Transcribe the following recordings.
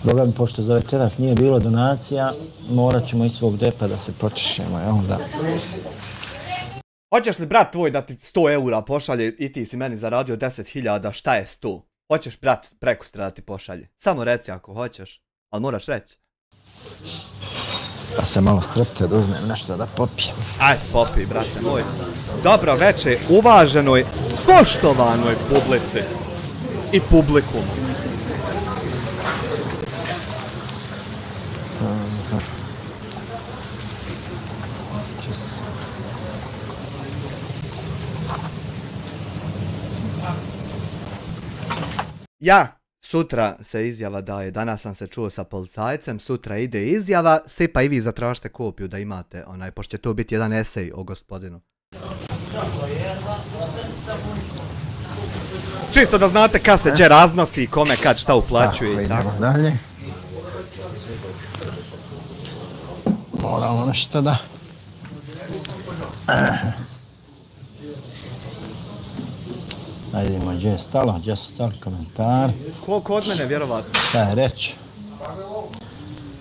Boga mi, pošto za večeras nije bilo donacija, morat ćemo iz svog depa da se počešemo, jel da? Hoćeš li brat tvoj da ti 100 eura pošalje i ti si meni zaradio 10.000, šta je 100? Hoćeš brat prekustra da ti pošalje? Samo reci ako hoćeš, ali moraš reći. Pa se malo strpite da uzmem nešto da popijem. Ajde, popij, brate moj. Dobro večer uvaženoj, poštovanoj publici i publikumu. Ja, sutra se izjava daje, danas sam se čuo sa policajcem, sutra ide izjava, svi pa i vi zatražite kopiju da imate, pošto će to biti jedan esej o gospodinu. Čisto da znate kad se gdje raznosi, kome kad šta uplaćuje i tako. Dalje. Moramo nešto da... Ajde idemo, gdje je stalo, gdje su stali komentari. Koliko od mene, vjerovatno? Šta je reći?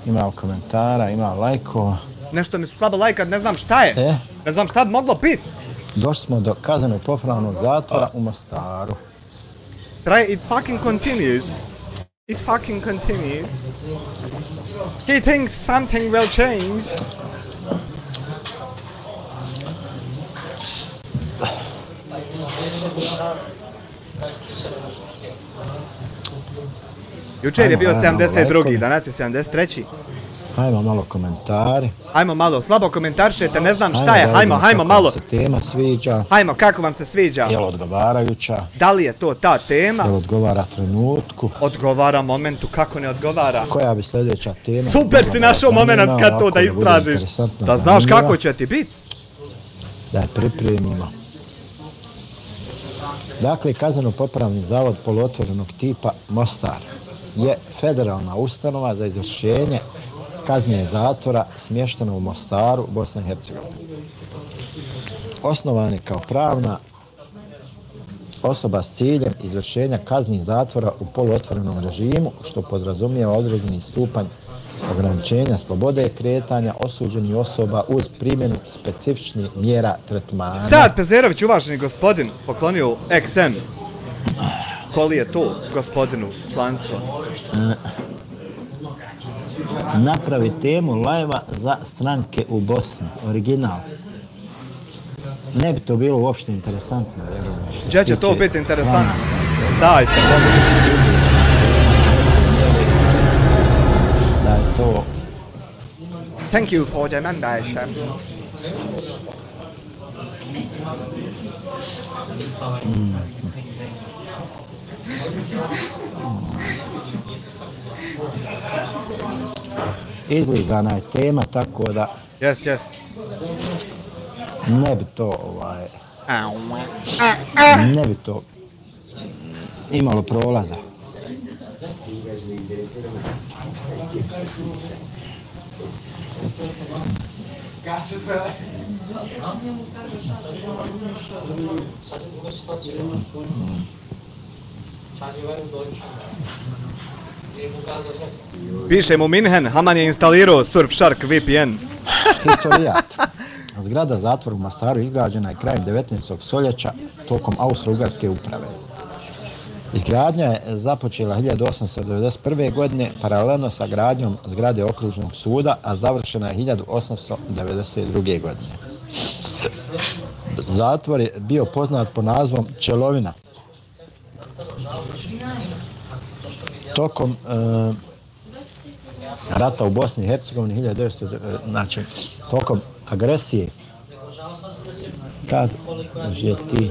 Ima komentara, ima lajkova. Nešto mi su slabo lajkat, ne znam šta je. Ne znam šta bi moglo biti. Došli smo do kazneno-popravnog zatvora u Mostaru. It fucking continues. It fucking continues. He thinks something will change. Jučer je bio 72. Danas je 73. Hajmo malo komentari. Hajmo malo, slabo komentaršete, ne znam šta je, hajmo malo. Kako vam se tema sviđa. Hajmo, kako vam se sviđa. Je li odgovarajuća? Da li je to ta tema? Je li odgovara trenutku? Odgovara momentu, kako ne odgovara? Koja bi sljedeća tema? Super si našao moment kad to da istražiš. Da znaš kako će ti biti. Da je pripremimo. Dakle, kazneno-popravni zavod poluotvorenog tipa Mostar je federalna ustanova za izvršenje kazne zatvora smještena u Mostaru, Bosna i Hercegovina. Osnovan je kao pravna osoba s ciljem izvršenja kazni zatvora u poluotvorenom režimu, što podrazumijeva određeni stupanj ograničenja slobode kretanja osuđenih osoba uz primjenu specifičnih mjera tretmana. Sad Pezerović, uvaženi gospodin, poklonio XM. Koli je to gospodinu članstvo? Napravi temu lajva za stranke u Bosni. Original. Ne bi to bilo uopšte interesantno. Gdje će to biti interesantno? Dajte. Da je to... Thank you for the membership. Izlizana je tema, tako da... Jest. Ne bi to, ne bi to imalo prolaza. Piše mu Minhen, Haman je instalirao Surfshark VPN. Historijat. Zgrada zatvora u Mostaru izgrađena je krajem 19. stoljeća tokom Austro-Ugarske uprave. Izgradnja je započela 1891. godine paralelno sa gradnjom zgrade okružnog suda, a završena je 1892. godine. Zatvor je bio poznat po nazvom Čelovina. Tokom rata u Bosni i Hercegovini 1900, znači tokom agresije, kad je ti,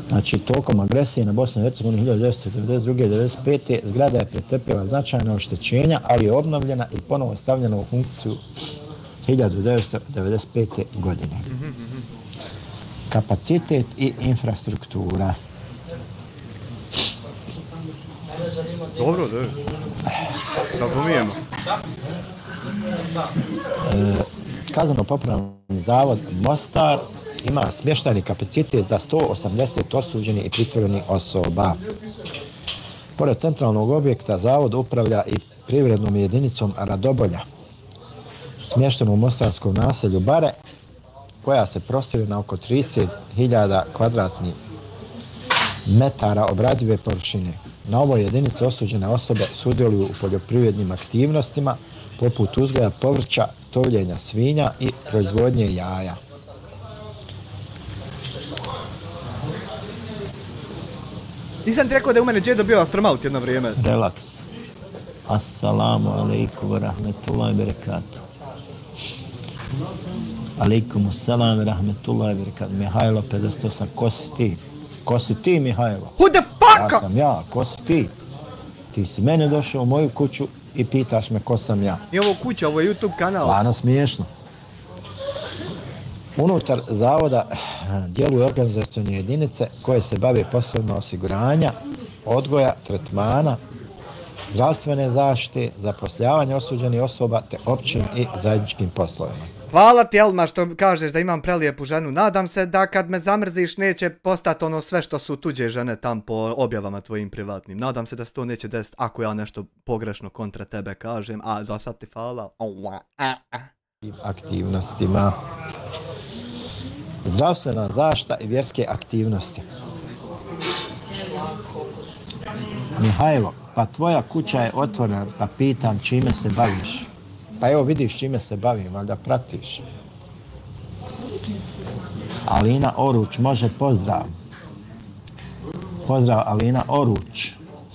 znači tokom agresije na Bosnu i Hercegovini 1992-1995. zgrada je pretrpjela značajna oštećenja, ali je obnovljena i ponovo stavljena u funkciju 1995. godine. Kapacitet i infrastruktura. Dobro, da. Razumijemo. Kazneno-popravni zavod Mostar ima smještajni kapacitet za 180 osuđenih i pritvorenih osoba. Pored centralnog objekta, zavod upravlja i privrednom jedinicom Radobolja, smještenu u mostarskom naselju Bare, koja se prostire na oko 30.000 kvadratnih metara obradive površine. Na ovoj jedinici osuđene osobe sudjeluju u poljoprivrednim aktivnostima poput uzgoja povrća, tovljenja svinja i proizvodnje jaja. Nisam ti rekao da je u mene djedo bio astronaut jedno vrijeme. Relaks. Assalamu alaikum wa rahmetullahi wa barakatuh. Alaikum assalam wa rahmetullahi wa barakatuh. Mihajlo 58, ko si ti? Ko si ti, Mihajlo? Who the fuck? Ja sam ja, ko si ti? Ti si mene došao u moju kuću i pitaš me ko sam ja. I ovo kuća, ovo je YouTube kanal. Stvarno smiješno. Unutar zavoda djeluju organizacione jedinice koje se bave poslovima osiguranja, odgoja, tretmana, zdravstvene zaštite, zapošljavanja osuđenih osoba te općim i zajedničkim poslovima. Hvala ti, Elma, što kažeš da imam prelijepu ženu. Nadam se da kad me zamrziš neće postati ono sve što su tuđe žene tam po objavama tvojim privatnim. Nadam se da se to neće desiti ako ja nešto pogrešno kontra tebe kažem. A za sad ti hvala. Aktivnostima. Zdravstvena zaštita i vjerske aktivnosti. Mihajlo, pa tvoja kuća je otvorena, pa pitam čime se baviš. Pa evo vidiš čime se bavim, ali da pratiš. Alina Oruč, može pozdrav. Pozdrav Alina Oruč.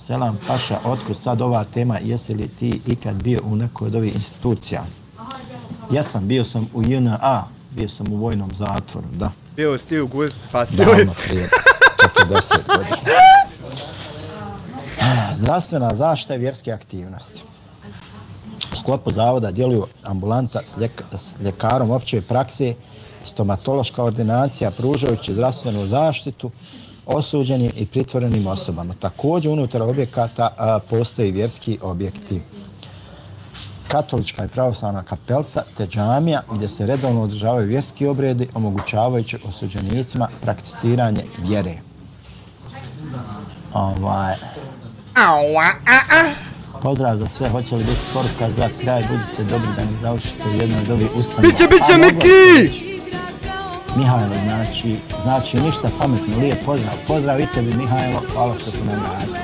Selam Paša, otkud sad ova tema, jesi li ti ikad bio u nekoj od ovih institucija? Jesam, bio sam u JNA, bio sam u vojnom zatvoru, da. Bio si ti u Guzd, spasio. Davno prije 40 godina. Zdravstvena zaštita i vjerske aktivnosti. U sklopu zavoda djeluju ambulanta s ljekarom opće prakse, stomatološka ordinacija pružajući zdravstvenu zaštitu osuđenim i pritvorenim osobama. Također unutar objekata postoji vjerski objekti. Katolička i pravoslavna kapelca te džamija gdje se redovno održavaju vjerski obredi omogućavajući osuđenicima prakticiranje vjere. Pozdrav za sve, hoće li biti poruka za kraj, budite dobri da mi završite u jednoj od ovih ustanova. Biće Miki! Mihajlo, znači ništa pametno, lijep pozdrav. Pozdrav i tebi, Mihajlo, hvala što se nam vratili.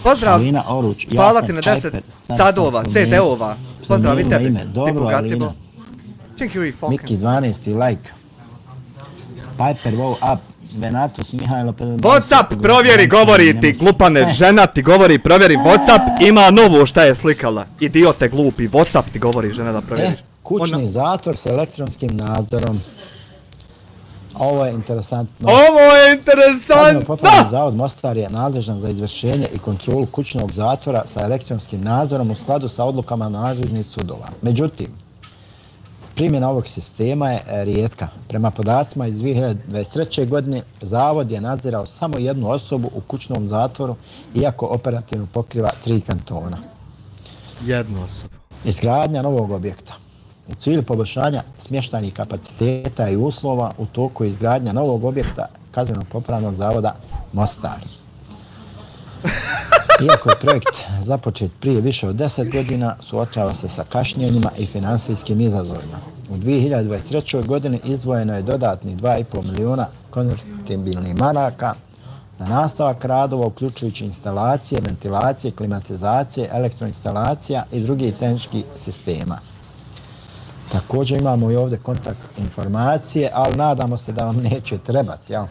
Pozdrav, Alina Oruč, hvala ti na 10 sadova, CD-ova. Pozdrav i tebi, dobro, Alina. Miki 12. like. Piper, wow up. Venatus, Mihajlo... Whatsapp, provjeri, govori ti, glupane, žena ti govori, provjeri, Whatsapp ima novo šta je slikala. Idiote glupi, Whatsapp ti govori, žena da provjeriš. Kućni zatvor s elektronskim nadzorom. Ovo je interesantno. Ovo je interesantno! Popravni zavod Mostar je nadležan za izvršenje i kontrolu kućnog zatvora sa elektronskim nadzorom u skladu sa odlukama nadležnih sudova. Međutim, primjena ovog sistema je rijetka. Prema podacima iz 2023. godine, zavod je nadzirao samo jednu osobu u kućnom zatvoru, iako operativno pokriva 3 kantona. Jednu osobu. Izgradnja novog objekta. U cilju poboljšanja smještajnih kapaciteta i uslova u toku izgradnja novog objekta Kazneno-popravnog zavoda Mostar. Iako je projekt započet prije više od 10 godina, suočava se sa kašnjenjima i finansijskim izazovima. U 2023. godini izdvojeno je dodatnih 2,5 milijuna konvertibilnih maraka za nastavak radova, uključujući instalacije, ventilacije, klimatizacije, elektroinstalacija i drugih tehničkih sistema. Također imamo i ovdje kontakt informacije, ali nadamo se da vam neće trebati, jel?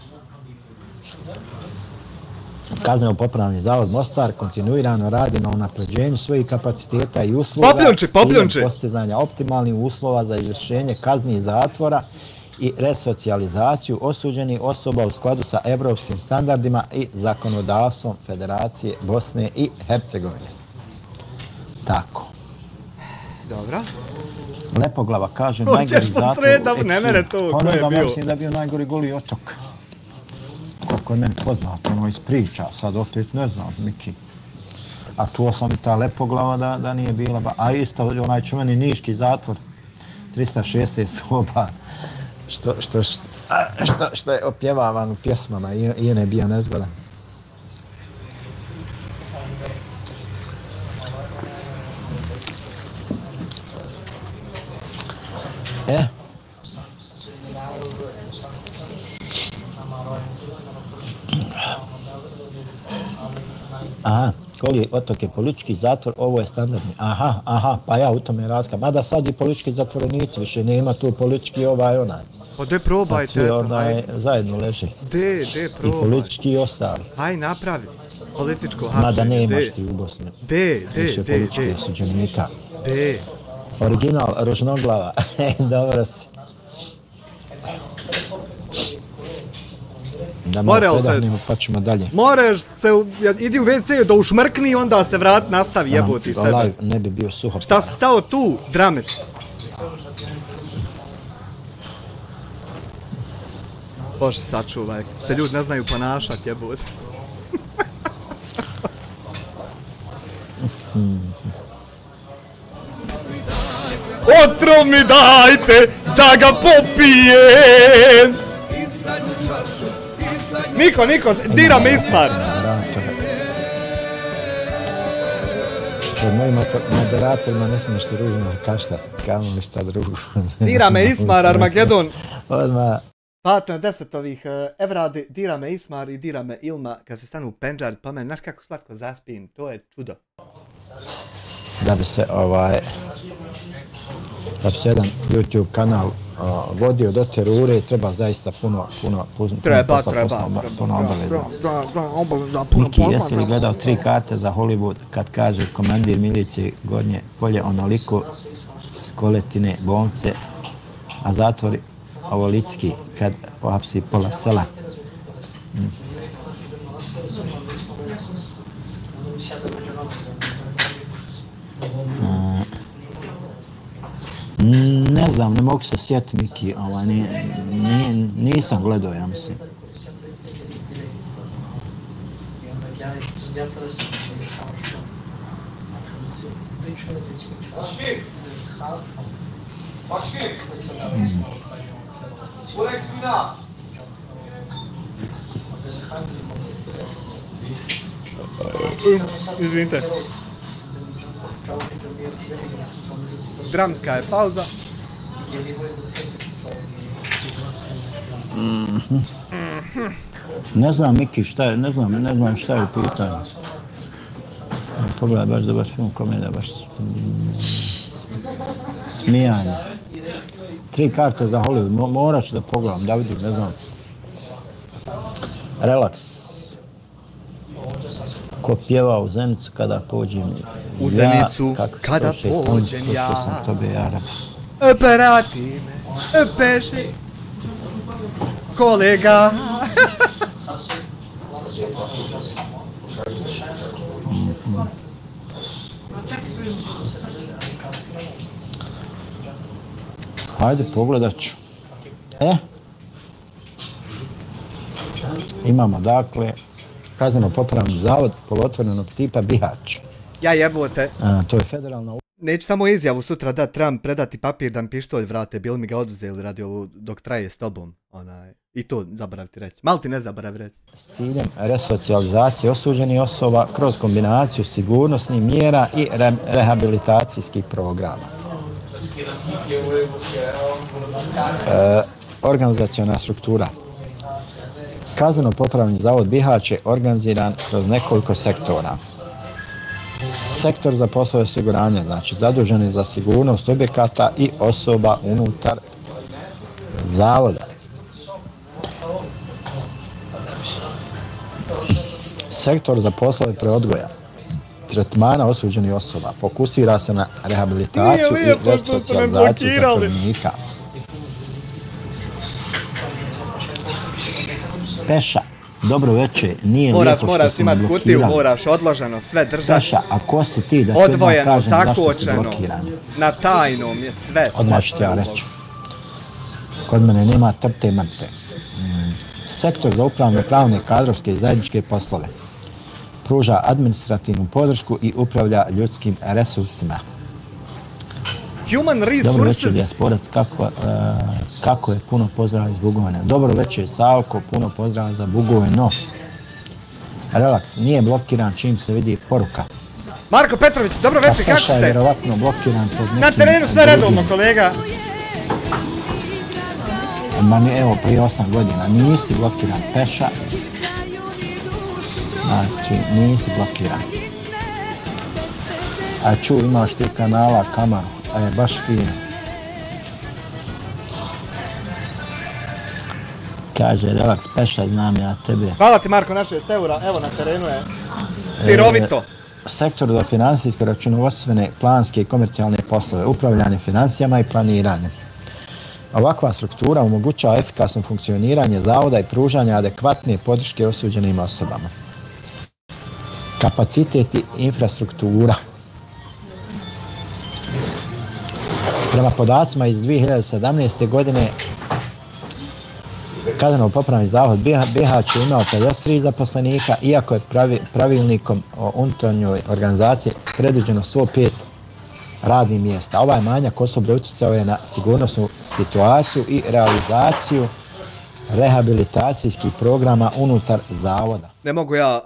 Kazneno-popravni zavod Mostar kontinuirano radi na unapređenju svojih kapaciteta i usluga s ciljem postizanja optimalnih uslova za izvršenje kazni zatvora i resocijalizaciju osuđenih osoba u skladu sa evropskim standardima i zakonodavstvom Federacije Bosne i Hercegovine. Tako. Dobro. Lepoglava kaže najgori zatvor u Ekiju. Ne mene to, ko je bio? Mislim da je bio najgori Goli otok. Koliko je meni poznato, ono iz priča, sad opet ne znam, Miki. A čuo sam i ta Lepoglava da nije bila, a isto onaj čuveni niški zatvor, 360 soba, što je opjevavan u pjesmama i ne bio nezgodan. Aha, Goli otok je politički zatvor, ovo je standardni. Aha, pa ja u tome razlika. Mada sad i politički zatvorenici, više nema tu politički onaj. Pa de probajte. Sad svi zajedno leže. De probaj. I politički i ostali. Aj napravi političko hapšenje. Mada nemaš ti u Bosni. Više političkih osuđenika. Original Rožnoglava. Dobro si. Da me predahnemo pa ćemo dalje. Moraš se, idi u WC da ušmrkni i onda se vrat, nastavi jeboti sebe. Ne bi bio suho. Šta si stao tu, dramet? Bože, sačuvaj, se ljudi ne znaju ponašat jeboti. Otrov mi dajte da ga popijem! Niko, dira me Ismar! Pred mojim moderatorima ne smiješ se ružno kašljati, kamo li šta drugo. Dira me Ismar, Armagedon! Odmah. Patno 10 ovih evradi, dira me Ismar i dira me Ilma kad se stanu u penđarit pa meni, znaš kako slatko zaspim, to je čudo. Da bi se jedan YouTube kanal vodio do terure, treba zaista puno obaveza. Miki, jesi li gledao 3 karte za Hollywood kad kaže komandir milicije Gornje polje onoliko skoletine, bomce, a zatvori ovolicki kad pohapsi pola sela? Ne znam, ne mogu se sjetiti Miki, nisam gledao, ja mislim. Izvinite. Dramska je pauza. Ne znam Miki šta je, ne znam šta je u pitanju. Pogledaj baš dobar film, komedija baš smijanje. 3 karte za Hollywood, morat ću da pogledam, da vidim, ne znam. Relaks. Ko pjeva u Zenicu kada pođem u Zenicu kada pođem ja. To sam tobe jara. Prati me, peši, kolega. Hajde, pogledat ću. Imamo dakle kazneno-popravni zavod polotvorenog tipa Bihać. Ja jebote. To je federalna... Neću samo izjavu sutra da trebam predati papir da mi pištolj vrate, bili mi ga oduzeli radi ovo dok traje s tobom. I to zaboraviti reći. Mal ti ne zaboravi reći. S ciljem resocijalizacije osuđenih osoba kroz kombinaciju sigurnosnih mjera i rehabilitacijskih programa. Organizaciona struktura. Kazneno-popravni zavod Bihać je organiziran kroz nekoliko sektora. Sektor za poslove osiguranja, znači zaduženi za sigurnost objekata i osoba unutar zavoda. Sektor za poslove preodgoja, tretmana osuđenih osoba, fokusira se na rehabilitaciju i resocijalizaciju zatvorenika. Peša, dobro večer, nije lijepo što moraš smo me imati kutiju, moraš odloženo, sve držati. Peša, a ko si ti da ti odvojeno, kažem zašto si zakočeno, blokiran? na tajnom je sve. Odmah ću ti ja reći. Kod mene nema trte i mrte. Sektor za upravne, pravne, kadrovske i zajedničke poslove. pruža administrativnu podršku i upravlja ljudskim resursima. Human Dobro resources. večer, Dijasporac, kako je, puno pozdrava iz Bugovine. Dobro večer, Salko, puno pozdrava za Bugovino. Relaks, nije blokiran čim se vidi poruka. Marko Petrović, dobro večer, kako Peša je ste? vjerovatno blokiran pod nekim... Na terenu sve redovno, kolega. Evo, prije 8 godina nisi blokiran, Peša. Znači, nisi blokiran. A imaš ti kanala, Kamaru, baš fino. Kaže, Relaks, Peša, znam ja tebe. Hvala ti Marko, na 6 eura, evo na terenu je. Sirovito. Sektor za finansijske, računovodstvene, planske i komercijalne poslove, upravljanje financijama i planiranje. Ovakva struktura omogućava efikasno funkcioniranje zavoda i pružanje adekvatne podrške osuđenim osobama. Kapacitet i infrastruktura. Prema podacima iz 2017. godine Kazneno-popravni zavod Bihać je imao 53 zaposlenika, iako je pravilnikom o unutarnjoj organizaciji predviđeno 105 radnih mjesta. Ovaj manjak osoblja utjecao je na sigurnosnu situaciju i realizaciju rehabilitacijskih programa unutar zavoda. Ne mogu ja,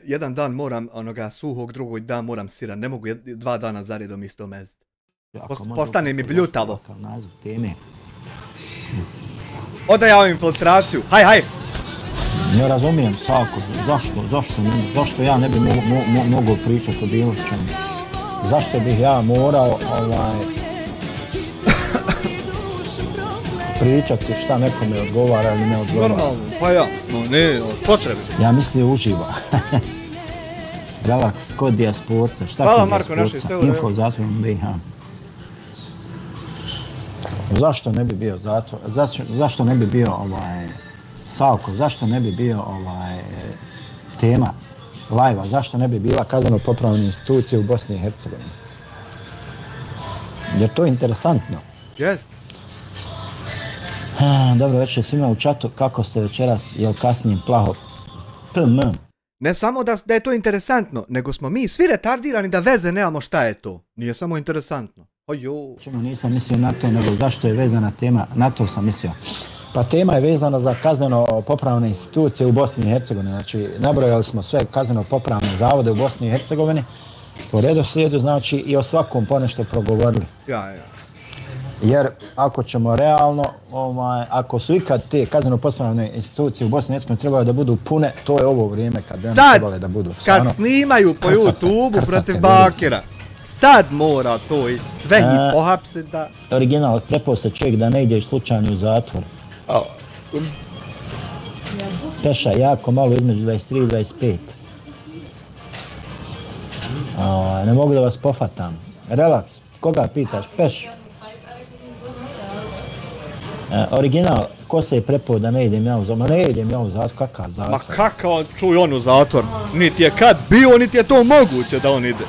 jedan dan moram onoga suhog, drugog dan moram siran, ne mogu 2 dana zaredom isto meziti. Postane mi bljutavo. Naziv teme. Odaj ja infiltraciju, haj! Ne razumijem, Salko, zašto ja ne bi mogao pričati o bilo čemu? Zašto bih ja morao pričati šta nekome odgovara ili ne odgovara? Normalno, pa ja, no ne, potrebi. Ja mislim uživa. Relaks, kod Dijasporca, šta hvala, kod Marko, Dijasporca? Info zatvorom BiH. Zašto ne bi bio zatvor? Zašto ne bi bio Salko? Zašto ne bi bio tema live-a? Zašto ne bi bila kazneno-popravna institucija u Bosni i Hercegovini? Jer to je interesantno. Jest. Dobro večer svima u čatu. Kako ste večeras? Jel kasnijem plaho? Ne samo da je to interesantno, nego smo mi svi retardirani da veze nemamo šta je to. Nije samo interesantno. Nisam mislio na to, nego zašto je vezana tema, na to sam mislio. Pa tema je vezana za kazneno-popravne institucije u Bosni i Hercegovini. Znači, nabrojali smo sve kazneno-popravne zavode u Bosni i Hercegovini. Po redoslijedu, znači, i o svakom ponešto progovorili. Ja. Jer ako ćemo realno, ako su ikad te kazneno-popravne institucije u Bosni i Hercegovini trebale da budu pune, to je ovo vrijeme kad bi one trebale da budu. Kad snimaju po YouTube-u protiv Bakira. Sad mora to i sve i pohapsiti da... Original, prepao se čovjek da ne ideš slučajno u zatvor. Peša, jako malo između 23 i 25. Ne mogu da vas pofatam. Relaks, koga pitaš? Peš. Original, ko se je prepao da ne idem ja u zatvor? Ne idem ja u zatvor, kakav zatvor? Ma kakav, čuj on u zatvor. Niti je kad bio, niti je to moguće da on ide.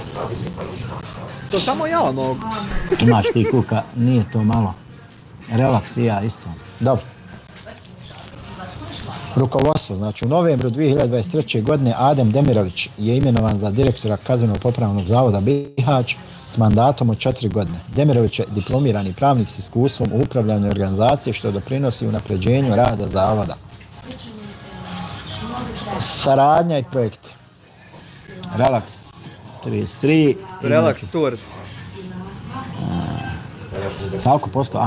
To samo ja mogu. Imaš ti kuka, nije to malo. Relaks i ja isto. Dobro. Rukovodstvo, znači u novembru 2023. godine Adem Demirović je imenovan za direktora Kazneno-popravnog zavoda Bihać s mandatom od 4 godine. Demirović je diplomirani pravnik s iskustvom u upravljanju organizacije što doprinosi unapređenju rada zavoda. Saradnja i projekti. Relaks 33. Relax Tours. Salko posto,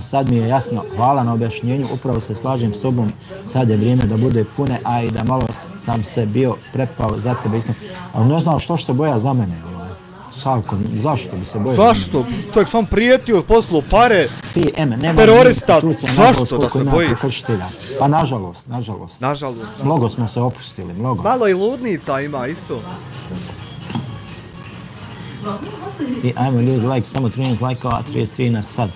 sad mi je jasno, hvala na objašnjenju, upravo se slažem s sobom, sad je vrijeme da bude pune, a i da malo sam se bio prepao za tebe isto. Ali ne znam što se boja za mene, Salko, zašto bi se bojao? Zašto? Čovjek sam prijetio, poslao pare, nema terorista, zašto da se bojiš? Pa nažalost. Mnogo smo se opustili, mnogo. Malo i ludnica ima isto. I ajmo ljudi, like, samo 13 lajkova, 33 nas sad.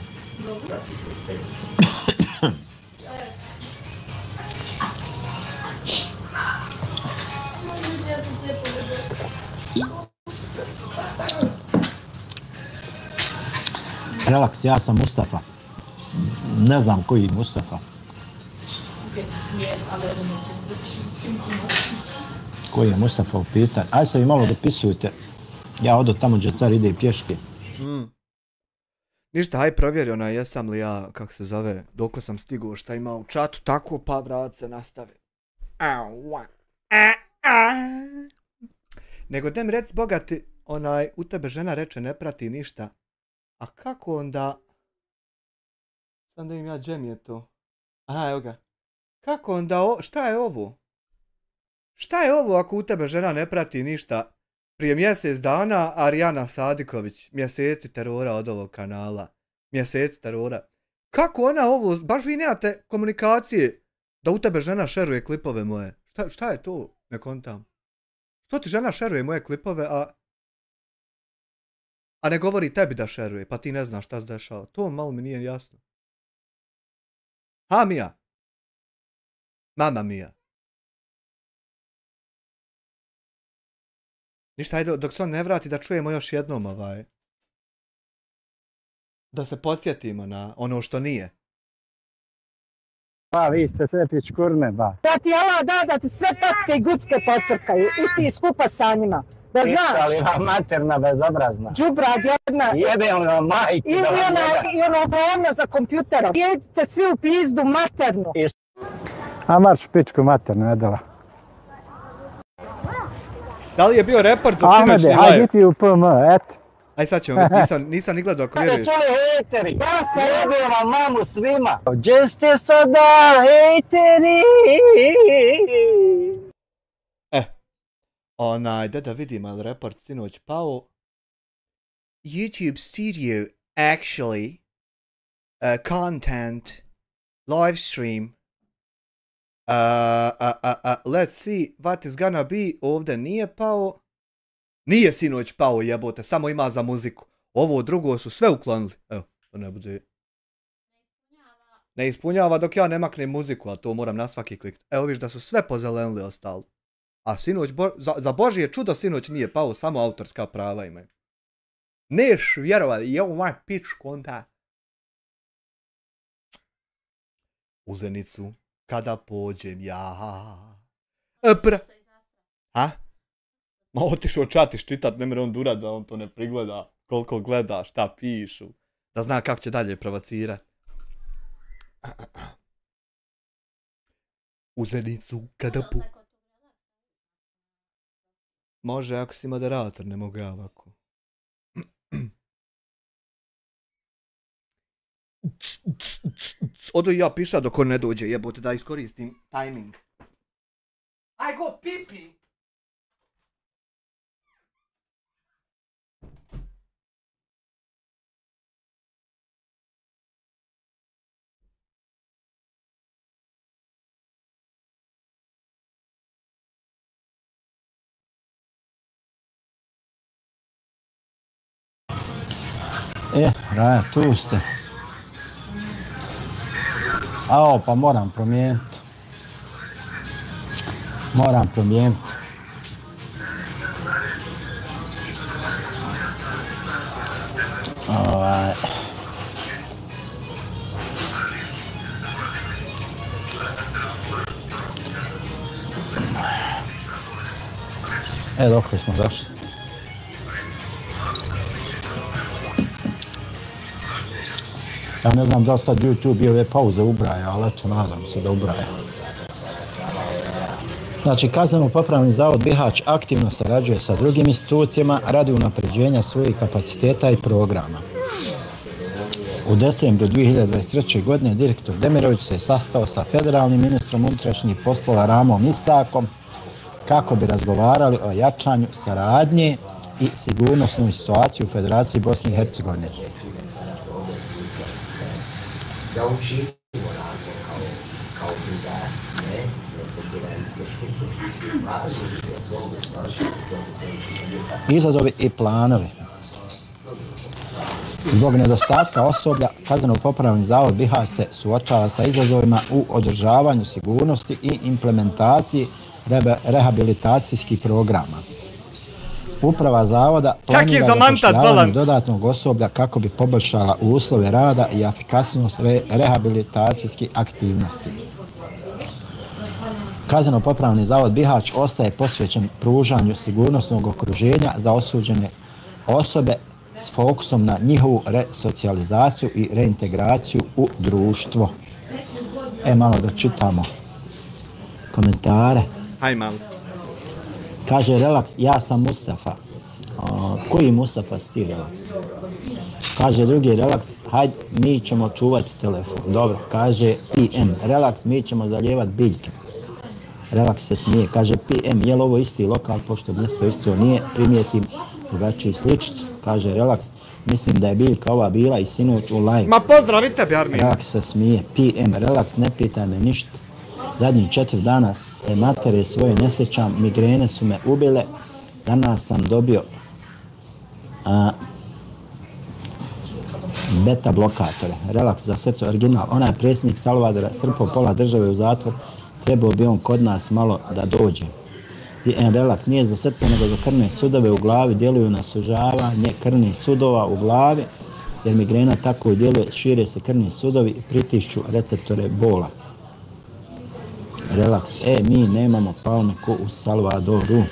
Relaks, ja sam Mustafa. Ne znam koji Mustafa. Koji je Mustafa u pitanju? Aj se vi malo dopisujte. Ja odo tamo gdje car ide i pješke. Ništa, haj provjeri onaj jesam li ja, kako se zove, dok sam stigao šta ima u čatu, tako pa vrat se nastavi. Nego dem rec bogati, onaj, u tebe žena reče ne prati ništa. A kako onda... Sam da im ja džem je to. Aha, evo ga. Kako onda, šta je ovo? Šta je ovo ako u tebe žena ne prati ništa? Prije mjesec dana Arijana Sadiković, mjeseci terora od ovog kanala. Mjeseci terora. Kako ona ovo, baš vi nemate komunikacije da u tebe žena šeruje klipove moje. Šta je to? Ne kontam. Što ti žena šeruje moje klipove, a ne govori tebi da šeruje, pa ti ne znaš šta se dešava. To malo mi nije jasno. Ha, Mija? Mama Mija. Ništa, ajde, dok se on ne vrati da čujemo još jednom da se podsjetimo na ono što nije. Pa, vi ste sve pičkurne, ba. Da ti Allah da ti sve packe i gucke pocrkaju i ti skupa sa njima. Da znaš. Ništa li vam materna bezobrazna. Džubrad jedna. Jebem vam majke. I ono govno za kompjuterom. Jedite svi u pizdu maternu. A marš pičku maternu, Edela. Da li je bio report za sinoćni live? Hajde ti u PM, eto. Aj sad ćemo vidjeti, nisam ni gledao ako vjeruješ. Čuli hejteri, ja se jebim vam mamu svima. Gdje ste sada hejteri? Da vidim, ali report sinoć pao. YouTube Studio actually content live stream. Let's see what is gonna be. Ovdje nije pao. Nije sinoć pao, jebote, samo ima za muziku. Ovo drugo su sve uklonili. Evo, to ne bude... Ne ispunjava dok ja ne maknem muziku, a to moram na svaki klik. Evo viš da su sve pozelenili ostalo. A sinoć, za Božje čudo sinoć nije pao, samo autorska prava imaju. Neš vjerovati, evo moj pič konta. U Zenicu, kada pođem ja. Ha? Ma otišao čatiš čitat, ne mere on durat da on to ne prigleda. Koliko gleda, šta pišu. Da zna kako će dalje provocirat. U Zenicu, kada Može, ako si moderator, ne mogu ja ovako. Odo ja piša dok on ne dođe, jebote, da iskoristim timing. Aj go pipi! Raja, tu ste. Ao, pa moram promijeniti. Dokle smo došli? Ja ne znam da li sad YouTube i ove pauze ubraja, ali eto, nadam se da ubraja. Znači, Kazneno-popravni zavod Bihać aktivno sarađuje sa drugim institucijama radi unapređenja svojih kapaciteta i programa. U decembru 2023. godine direktor Demirović se sastao sa federalnim ministrom unutrašnjih poslova Ramom Isakom kako bi razgovarali o jačanju saradnje i sigurnosnoj situaciji u Federaciji Bosne i Hercegovine. Izazovi i planovi. Zbog nedostatka osoblja, Kazneno-popravni zavod Bihać se suočava sa izazovima u održavanju sigurnosti i implementaciji rehabilitacijskih programa. Uprava zavoda planira zapošljavanje dodatnog osoblja kako bi poboljšala uslove rada i efikasnost rehabilitacijskih aktivnosti. Kazneno-popravni zavod Bihać ostaje posvećen pružanju sigurnosnog okruženja za osuđene osobe s fokusom na njihovu resocijalizaciju i reintegraciju u društvo. Malo da čitamo komentare. Haj malo. Kaže relaks, ja sam Mustafa. Koji Mustafa si ti relaks? Kaže drugi relaks, hajde mi ćemo čuvati telefon. Dobro, kaže PM, relaks, mi ćemo zalijevati biljke. Relaks se smije, kaže PM, je li ovo isti lokal, pošto mjesto isto nije, primijetim drugačiju sličicu. Kaže relaks, mislim da je biljka ova bila i sinoć u live. Ma pozdravite bi Armin. Relaks se smije, PM, relaks, ne pitaj me ništa. Zadnjih 4 dana se matere svoje ne sjećam, migrene su me ubile, danas sam dobio beta blokatore. Relaks za srce original. Onaj predsjednik Salvadora srpao pola države u zatvor, trebao bi on kod nas malo da dođe. Relaks nije za srce nego za krvne sudove u glavi, djeluju na sužavanje krvnih sudova u glavi, jer migrena tako djeluje, šire se krvni sudovi i pritišću receptore bola. Relaks, mi nemamo palme ko u Salvadoru.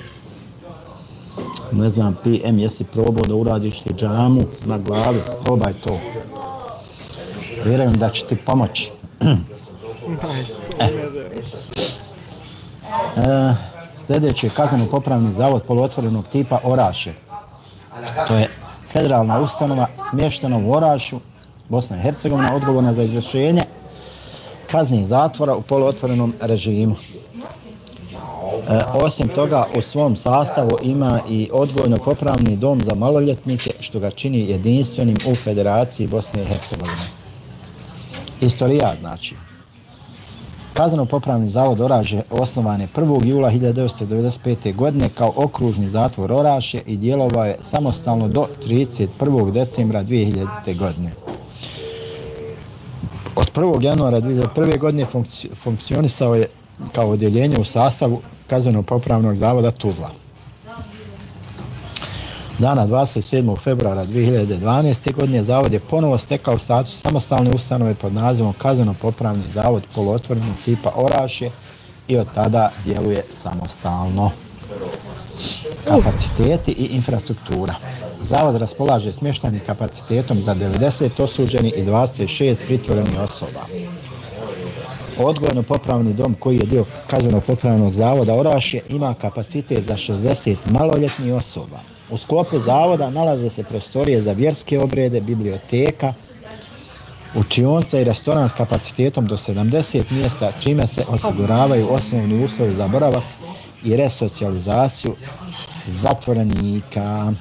Ne znam, PM, jesi probao da uradiš hidžamu na glavi, probaj to. Vjerujem da će ti pomoći. Sljedeći je kazneno-popravni zavod poluotvorenog tipa Orašje. To je federalna ustanova smještena u Orašju, Bosna i Hercegovina, odgovorna za izvršenje kazni zatvora u poluotvorenom režimu. Osim toga, u svom sastavu ima i odgojno-popravni dom za maloljetnike, što ga čini jedinstvenim u Federaciji Bosne i Hercegovine. Istorijat, znači. Kazneno-popravni zavod Orašje osnovan je 1. jula 1995. godine kao okružni zatvor Orašje i djelovao je samostalno do 31. decembra 2000. godine. Od 1. januara 2001. godine funkcionisao je kao odjeljenje u sastavu Kazneno-popravnog zavoda Tuzla. Dana 27. februara 2012. godine zavod je ponovo stekao status samostalne ustanove pod nazivom Kazneno-popravni zavod poluotvorenog tipa Orašje i od tada djeluje samostalno. Kapaciteti i infrastruktura. Zavod raspolaže smještajnim kapacitetom za 90 osuđenih i 26 pritvorenih osoba. Odgojno-popravni dom koji je dio Kazneno-popravnog zavoda Orašje ima kapacitet za 60 maloljetnih osoba. U sklopu zavoda nalaze se prostorije za vjerske obrede, biblioteka, učionica i restoran s kapacitetom do 70 mjesta, čime se osiguravaju osnovni uslovi za boravak i resocijalizaciju zatvorenika.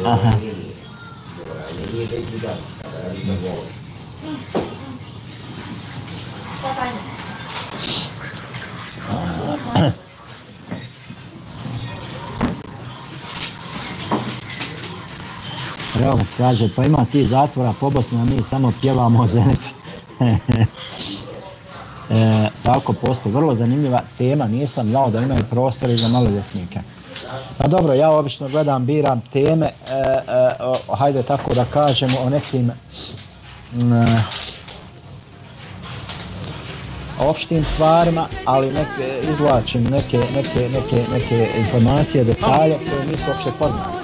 Aha. Evo kaže, pa ima ti zatvora po Bosni, a mi samo pjevamo o Zenici. Savko Posko, vrlo zanimljiva tema, nisam znao da imaju prostori za maloljetnike. Pa dobro, ja obično gledam, biram teme, hajde tako da kažemo o nekim opštim stvarima, ali izvlačim neke informacije, detalje koje nisu uopšte poznate.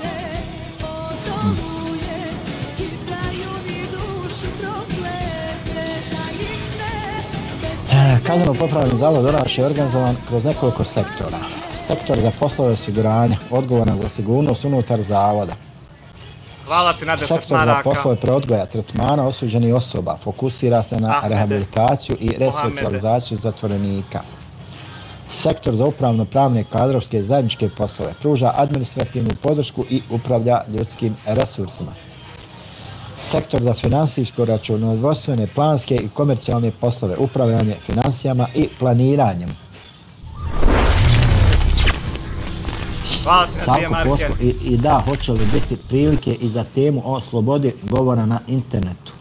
Kazneno-popravni zavod Orašje je organizovan kroz nekoliko sektora. Sektor za poslove osiguranja, odgovoran za sigurnost unutar zavoda. Hvala ti na 10 Sektor za poslove preodgoja tretmana osuđenih osoba, fokusira se na rehabilitaciju i resocijalizaciju zatvorenika. Sektor za upravno-pravne kadrovske zajedničke poslove, pruža administrativnu podršku i upravlja ljudskim resursima. Sektor za finansijsko računovodstvene, planske i komercijalne poslove, upravljanje financijama i planiranjem. Savko Posko, i da, hoće li biti prilike i za temu o slobodi govora na internetu?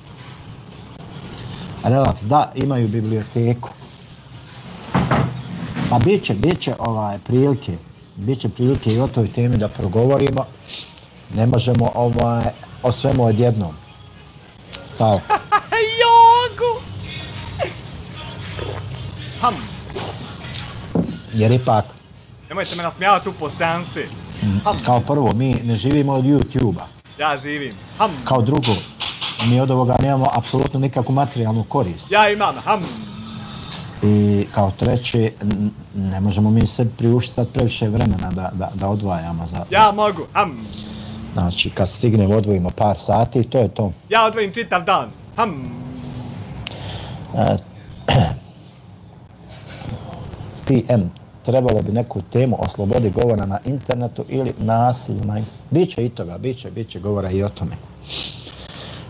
Relaks, da, imaju biblioteku. Pa bit će prilike i o toj temi da progovorimo. Ne možemo o svemu odjednom. Salko. Jogu! Jer ipak, Nemojte me nasmijavati tu po seansi. kao prvo, mi ne živimo od YouTube-a. Ja živim. Kao drugo, mi od ovoga nemamo apsolutno nikakvu materijalnu korist. Ja imam. I kao treće, ne možemo mi sebi priuštiti sad previše vremena da odvajamo za... Ja mogu. Znači, kad stignemo, odvojimo par sati i to je to. Ja odvojim čitav dan. PM, trebalo bi neku temu o slobodi govora na internetu ili nasilju. Biće i toga, biće govora i o tome.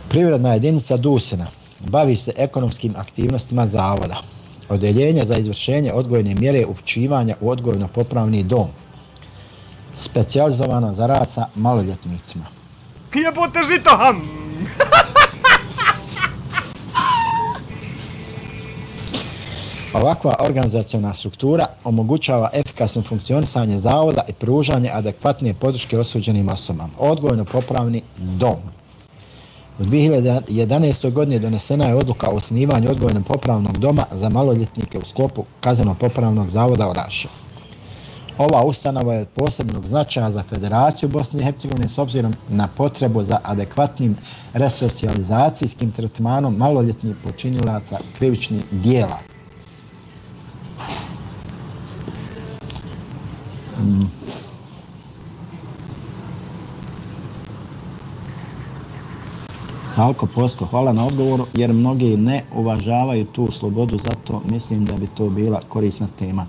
Privredna jedinica Dusina bavi se ekonomskim aktivnostima zavoda. Odeljenje za izvršenje odgojne mjere upućivanja u odgojno-popravni dom. Specijalizovano za rad sa maloljetnicima. Jebote žito, Ovakva organizaciona struktura omogućava efikasno funkcionisanje zavoda i pružanje adekvatne podrške osuđenim osobama. Odgojno-popravni dom. U 2011. godini donesena je odluka o osnivanju odgojno-popravnog doma za maloljetnike u sklopu Kazneno-popravnog zavoda Orašje. Ova ustanova je od posebnog značaja za Federaciju Bosne i Hercegovine s obzirom na potrebu za adekvatnim resocijalizacijskim tretmanom maloljetnih počinilaca krivičnih dijela. Salko Posko, hvala na odgovoru, jer mnogi ne uvažavaju tu slobodu, zato mislim da bi to bila korisna tema.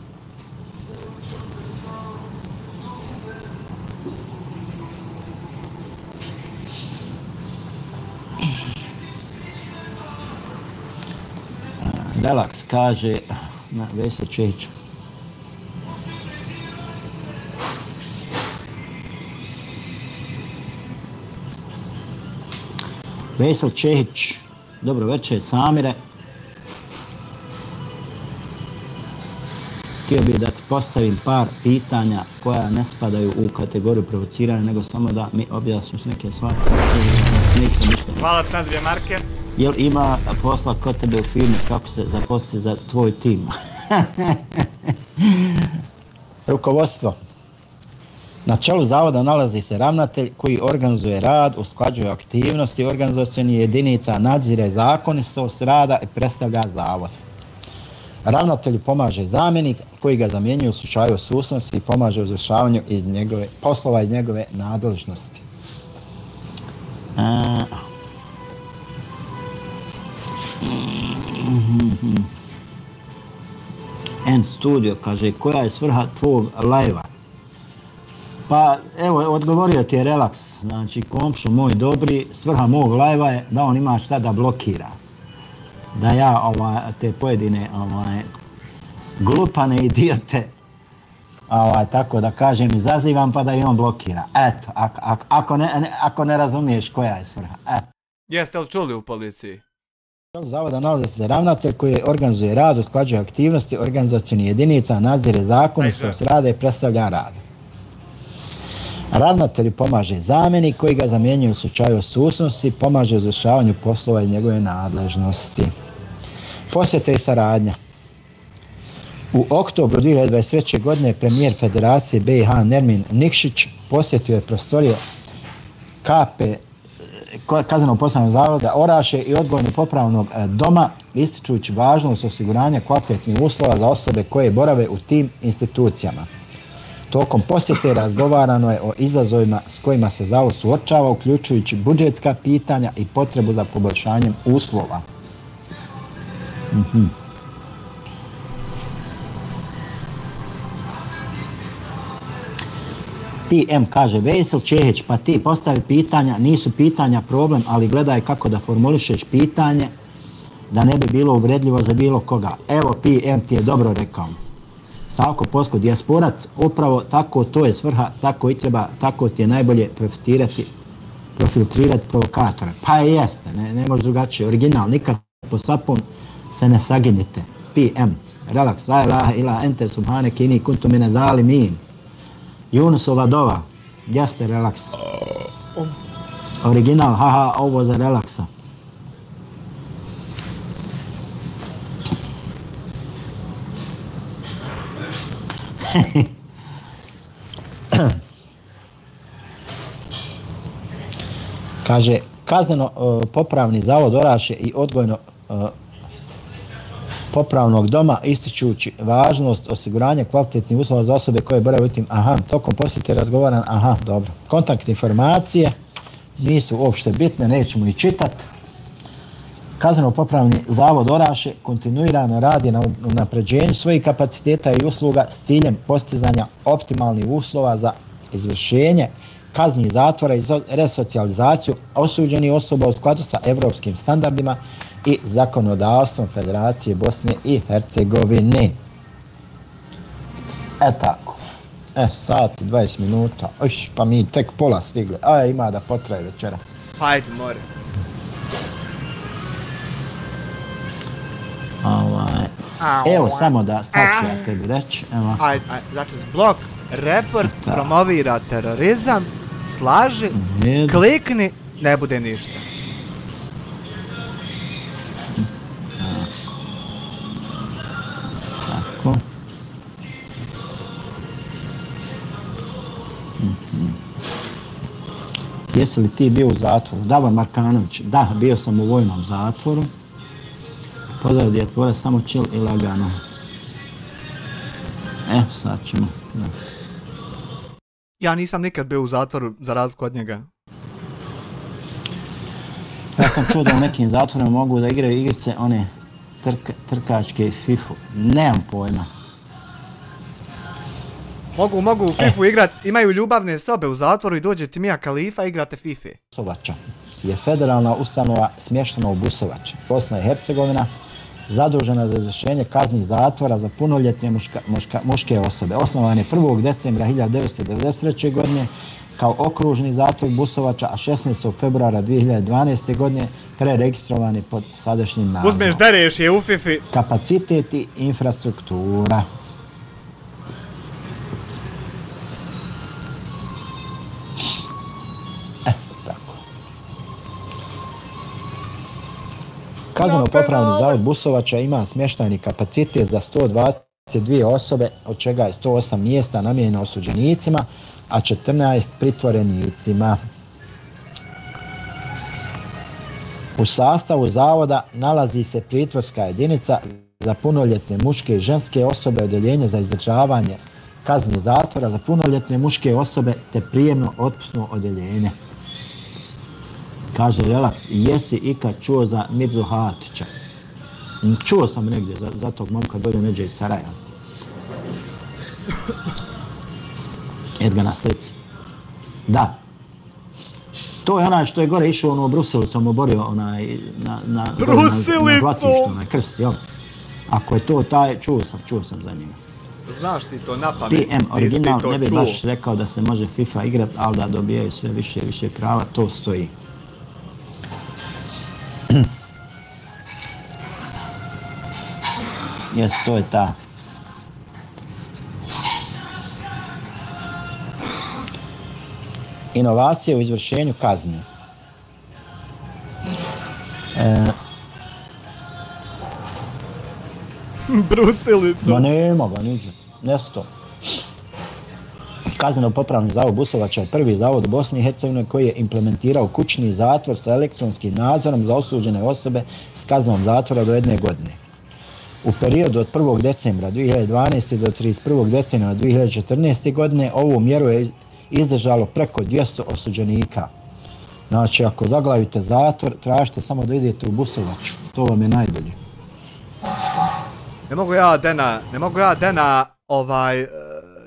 Relax kaže na Vesel Čehić. Vesel Čehić, dobro večer Samire. Htio bih da ti postavim par pitanja koja ne spadaju u kategoriju provociranja, nego samo da mi objasniš neke stvari. Hvala na 2 marke. Jel ima posla kod tebe u firmi, kako se zaposliti za tvoj tim? Rukovodstvo. Na čelu zavoda nalazi se ravnatelj koji organizuje rad, usklađuje aktivnosti organizacionih jedinica, nadzire zakonitost rada i predstavlja zavod. Ravnatelju pomaže zamjenik koji ga zamjenjuje u slučaju odsutnosti i pomaže u izvršavanju poslova iz njegove nadležnosti. N-Studio kaže, koja je svrha tvog live-a? Pa evo, odgovorio ti je Relax, znači komšo moj dobri, svrha mog live-a je da on ima šta da blokira. Da ja te pojedine glupane idiote, tako da kažem, izazivam pa da i on blokira. Eto, ako ne razumiješ koja je svrha. Eto. Jeste li čuli u policiji? Zavoda nalazi se ravnatelj koji organizuje rad, usklađuje aktivnosti organizacionih jedinica, nadzire zakonitost rada i predstavlja rad. Ravnatelju pomaže zamjenik koji ga zamjenjuje u slučaju odsutnosti, pomaže u izvršavanju poslova iz njegove nadležnosti. Posjeta i saradnja. U oktobru 2023. godine premijer Federacije BiH Nermin Nikšić posjetio je prostorije Kazneno-popravnog zavoda Orašje i odgojno-popravnog doma, ističujući važnost osiguranja kvalitetnih uslova za osobe koje borave u tim institucijama. Tokom posjete razgovarano je o izazovima s kojima se zavod suočava, uključujući budžetska pitanja i potrebu za poboljšanjem uslova. PM kaže, Vesel Čehić, pa ti postavi pitanja, nisu pitanja problem, ali gledaj kako da formulišeš pitanje da ne bi bilo uvredljivo za bilo koga. Evo, PM ti je dobro rekao. Salko Posko, dijasporac, upravo tako, to je svrha, tako i treba, tako ti je najbolje profiltrirati provokatore. Pa jeste, ne može drugačije. Original, nikad po sapun se ne saginjite. PM, Relax, la ilaha ila ente subhane kini kuntu mine zalimin. Junusova dova, jeste Relax. Original, haha, ovo za Relaxa. Kaže, kazneno popravni zavod Orašje i odgojno popravnog doma ističući važnost osiguranja kvalitetnih uslova za osobe koje borave u tim. Aha, tokom posjete razgovaran, aha, dobro. Kontakt informacije nisu uopšte bitne, nećemo ih čitati. Kazneno popravni zavod Orašje kontinuirano radi na unapređenju svojih kapaciteta i usluga s ciljem postizanja optimalnih uslova za izvršenje kazni zatvora i resocijalizaciju osuđenih osoba u skladu sa evropskim standardima i zakonodavstvom Federacije Bosne i Hercegovine. Tako. Sat i 20 minuta. Pa mi tek pola stigli. Ima da potraje večeras. Hajde, more. Evo, samo da sad ću ja tebi reći. Ajde, znači blok, report, promovira terorizam, slaži, klikni, ne bude ništa. Tako. Jesi li ti bio u zatvoru? Davor Markanović. Da, bio sam u vojnom zatvoru. Pozdrav djetvore, samo chill i lagano. Sad ćemo. Da. Ja nisam nikad bio u zatvoru za razliku od njega. Ja sam čuo da u nekim zatvorima mogu da igraju igrice, one trkačke FIFU. Nemam pojma. Mogu u FIFU igrat, imaju ljubavne sobe u zatvoru i dođe ti Mija Khalifa i igrate FIFA. Busovača je federalna ustanova smještena u Busovači, Bosna i Hercegovina, zadužena za izvršenje kaznih zatvora za punoljetne muške osobe. Osnovan je 1. decembra 1993. godine kao okružni zatvor Busovača, a 16. februara 2012. godine preregistrovan je pod sadašnjim nazivom. Uzmeš dereš je u FIFA. Kapacitet i infrastruktura. Kazneno-popravni zavod Busovača ima smještajni kapacitet za 122 osobe, od čega je 108 mjesta namijenjeno osuđenicima, a 14 pritvorenicima. U sastavu zavoda nalazi se pritvorska jedinica za punoljetne muške i ženske osobe, odeljenje za izdržavanje kazni zatvora za punoljetne muške osobe te prijemno otpusno odeljenje. Kaže Relaks, jesi ikad čuo za Mirzu Hatića? Čuo sam negdje za tog momka dolje neđe iz Sarajeva. Eto ga na slici. Da. To je onaj što je gore išao u Bruselu, sam oborio onaj na Zlatištu, onaj krst, jel? Ako je to taj, čuo sam za njega. Znaš ti to na pamet? TM original, ne bi baš rekao da se može FIFA igrat, ali da dobijaju sve više i više prava, to stoji. Jes, to je ta. Inovacije u izvršenju kazni. Brusilica. Ma nema ga niđe. Nesto. Kazneno-popravni zavod Busovača je prvi zavod u Bosni i Hercegovini koji je implementirao kućni zatvor sa elektronskim nadzorom za osuđene osobe s kaznom zatvora do 1 godine. U periodu od 1. decembra 2012. do 31. decembra 2014. godine ovu mjeru je izdržalo preko 200 osuđenika. Znači, ako zaglavite zatvor, tražite samo da idete u Busovaču. To vam je najbolje. Ne mogu ja Dena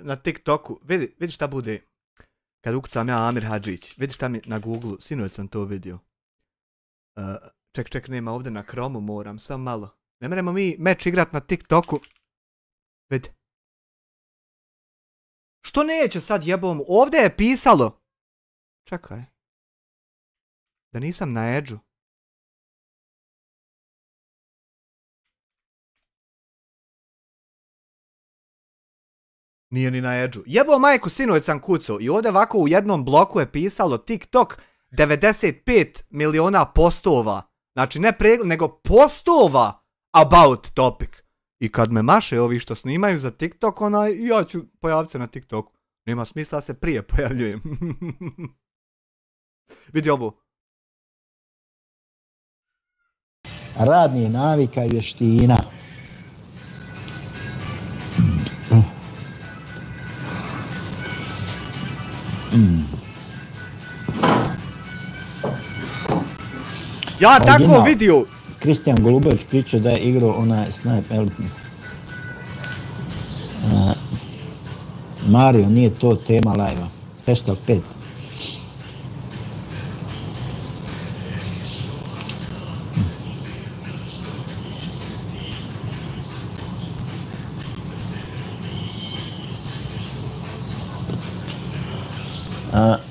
na TikToku. Vidi šta bude kad ukucam ja Amir Hadžić. Vidi šta mi na Google, sinoć sam to vidio. Ček, nema ovdje na Chromu, moram, sam malo. Ne moramo mi meč igrat na TikToku. Vidi. Što neće sad jebom? Ovdje je pisalo. Čekaj. Da nisam na Edge-u. Nije ni na Edge-u. Jebo majku, sinoć sam kucao i ovdje ovako u jednom bloku je pisalo TikTok 95 miliona postova. Znači ne pregled, nego postova about topic. I kad me maše ovi što snimaju za TikTok, ja ću pojaviti se na TikToku. Nema smisla da se prije pojavljujem. Vidi ovo. Radnih navika i vještina. Ja tako vidio! Kristijan Golubović pričao da je igrao onaj Sniper. Mario, nije to tema live-a. Hashtag 5.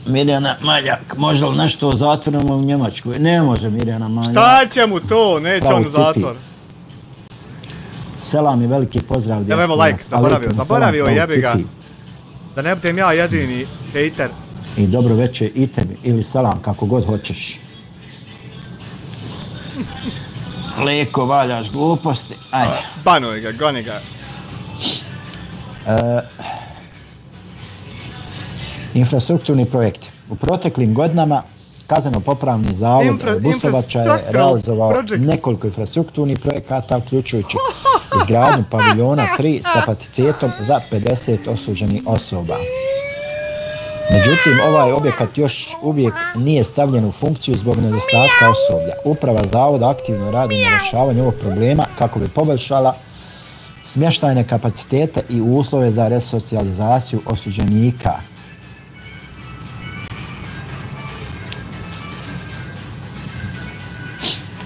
Mirjana Maljak, može li nešto zatvorimo u Njemačkoj? Ne može Mirjana Maljak. Šta će mu to? Neće on u zatvor. Selam i veliki pozdrav. Evo like, zaboravio jebi ga. Da ne budem ja jedini hejter. I dobro večer i tebi, ili selam, kako god hoćeš. Leko valjaš gluposti, ajde. Banuj ga, goni ga. Infrastrukturni projekti. U proteklim godinama Kazneno-popravni zavod Busovača je realizovao nekoliko infrastrukturnih projekata, uključujući izgradnju paviljona 3 s kapacitetom za 50 osuđenih osoba. Međutim, ovaj objekat još uvijek nije stavljen u funkciju zbog nedostatka osoblja. Uprava zavoda aktivno radi na rješavanju ovog problema kako bi poboljšala smještajne kapacitete i uslove za resocijalizaciju osuđenika.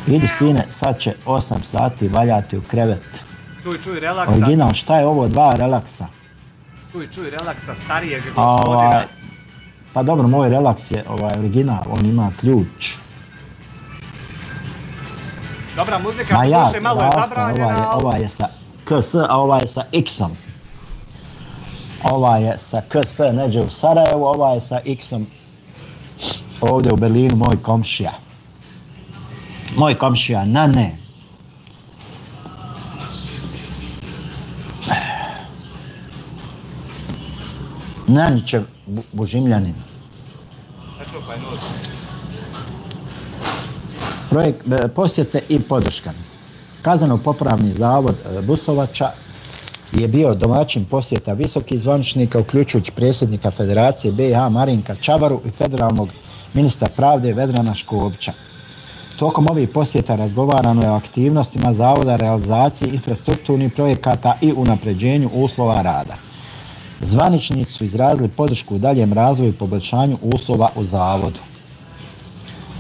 Vidi sine, sad će 8 sati valjati u krevet. Čuj, relaksa. Original, šta je ovo? 2 relaksa. Čuj, relaksa starijeg gospodina. Pa dobro, moj relaks je original, on ima ključ. Dobra muzika, duše malo je zabranjena. Ovaj je sa KS, a ovaj je sa X-om. Ovaj je sa KS neđe u Sarajevu, ovaj je sa X-om ovdje u Berlinu, moj komšija. Moj komšija, Nane. Nanićev Bužimljanin. Projekt posjete i podrška. Kazneno-popravni zavod Busovača je bio domaćin posjeta visokih zvaničnika, uključujući predsjednika Federacije BiH Marinka Čabaru i federalnog ministra pravde Vedrana Škobića. Tokom ovih posjeta razgovarano je o aktivnostima zavoda, realizaciji infrastrukturnih projekata i unapređenju uslova rada. Zvaničnici su izrazili podršku u daljem razvoju i poboljšanju uslova u zavodu.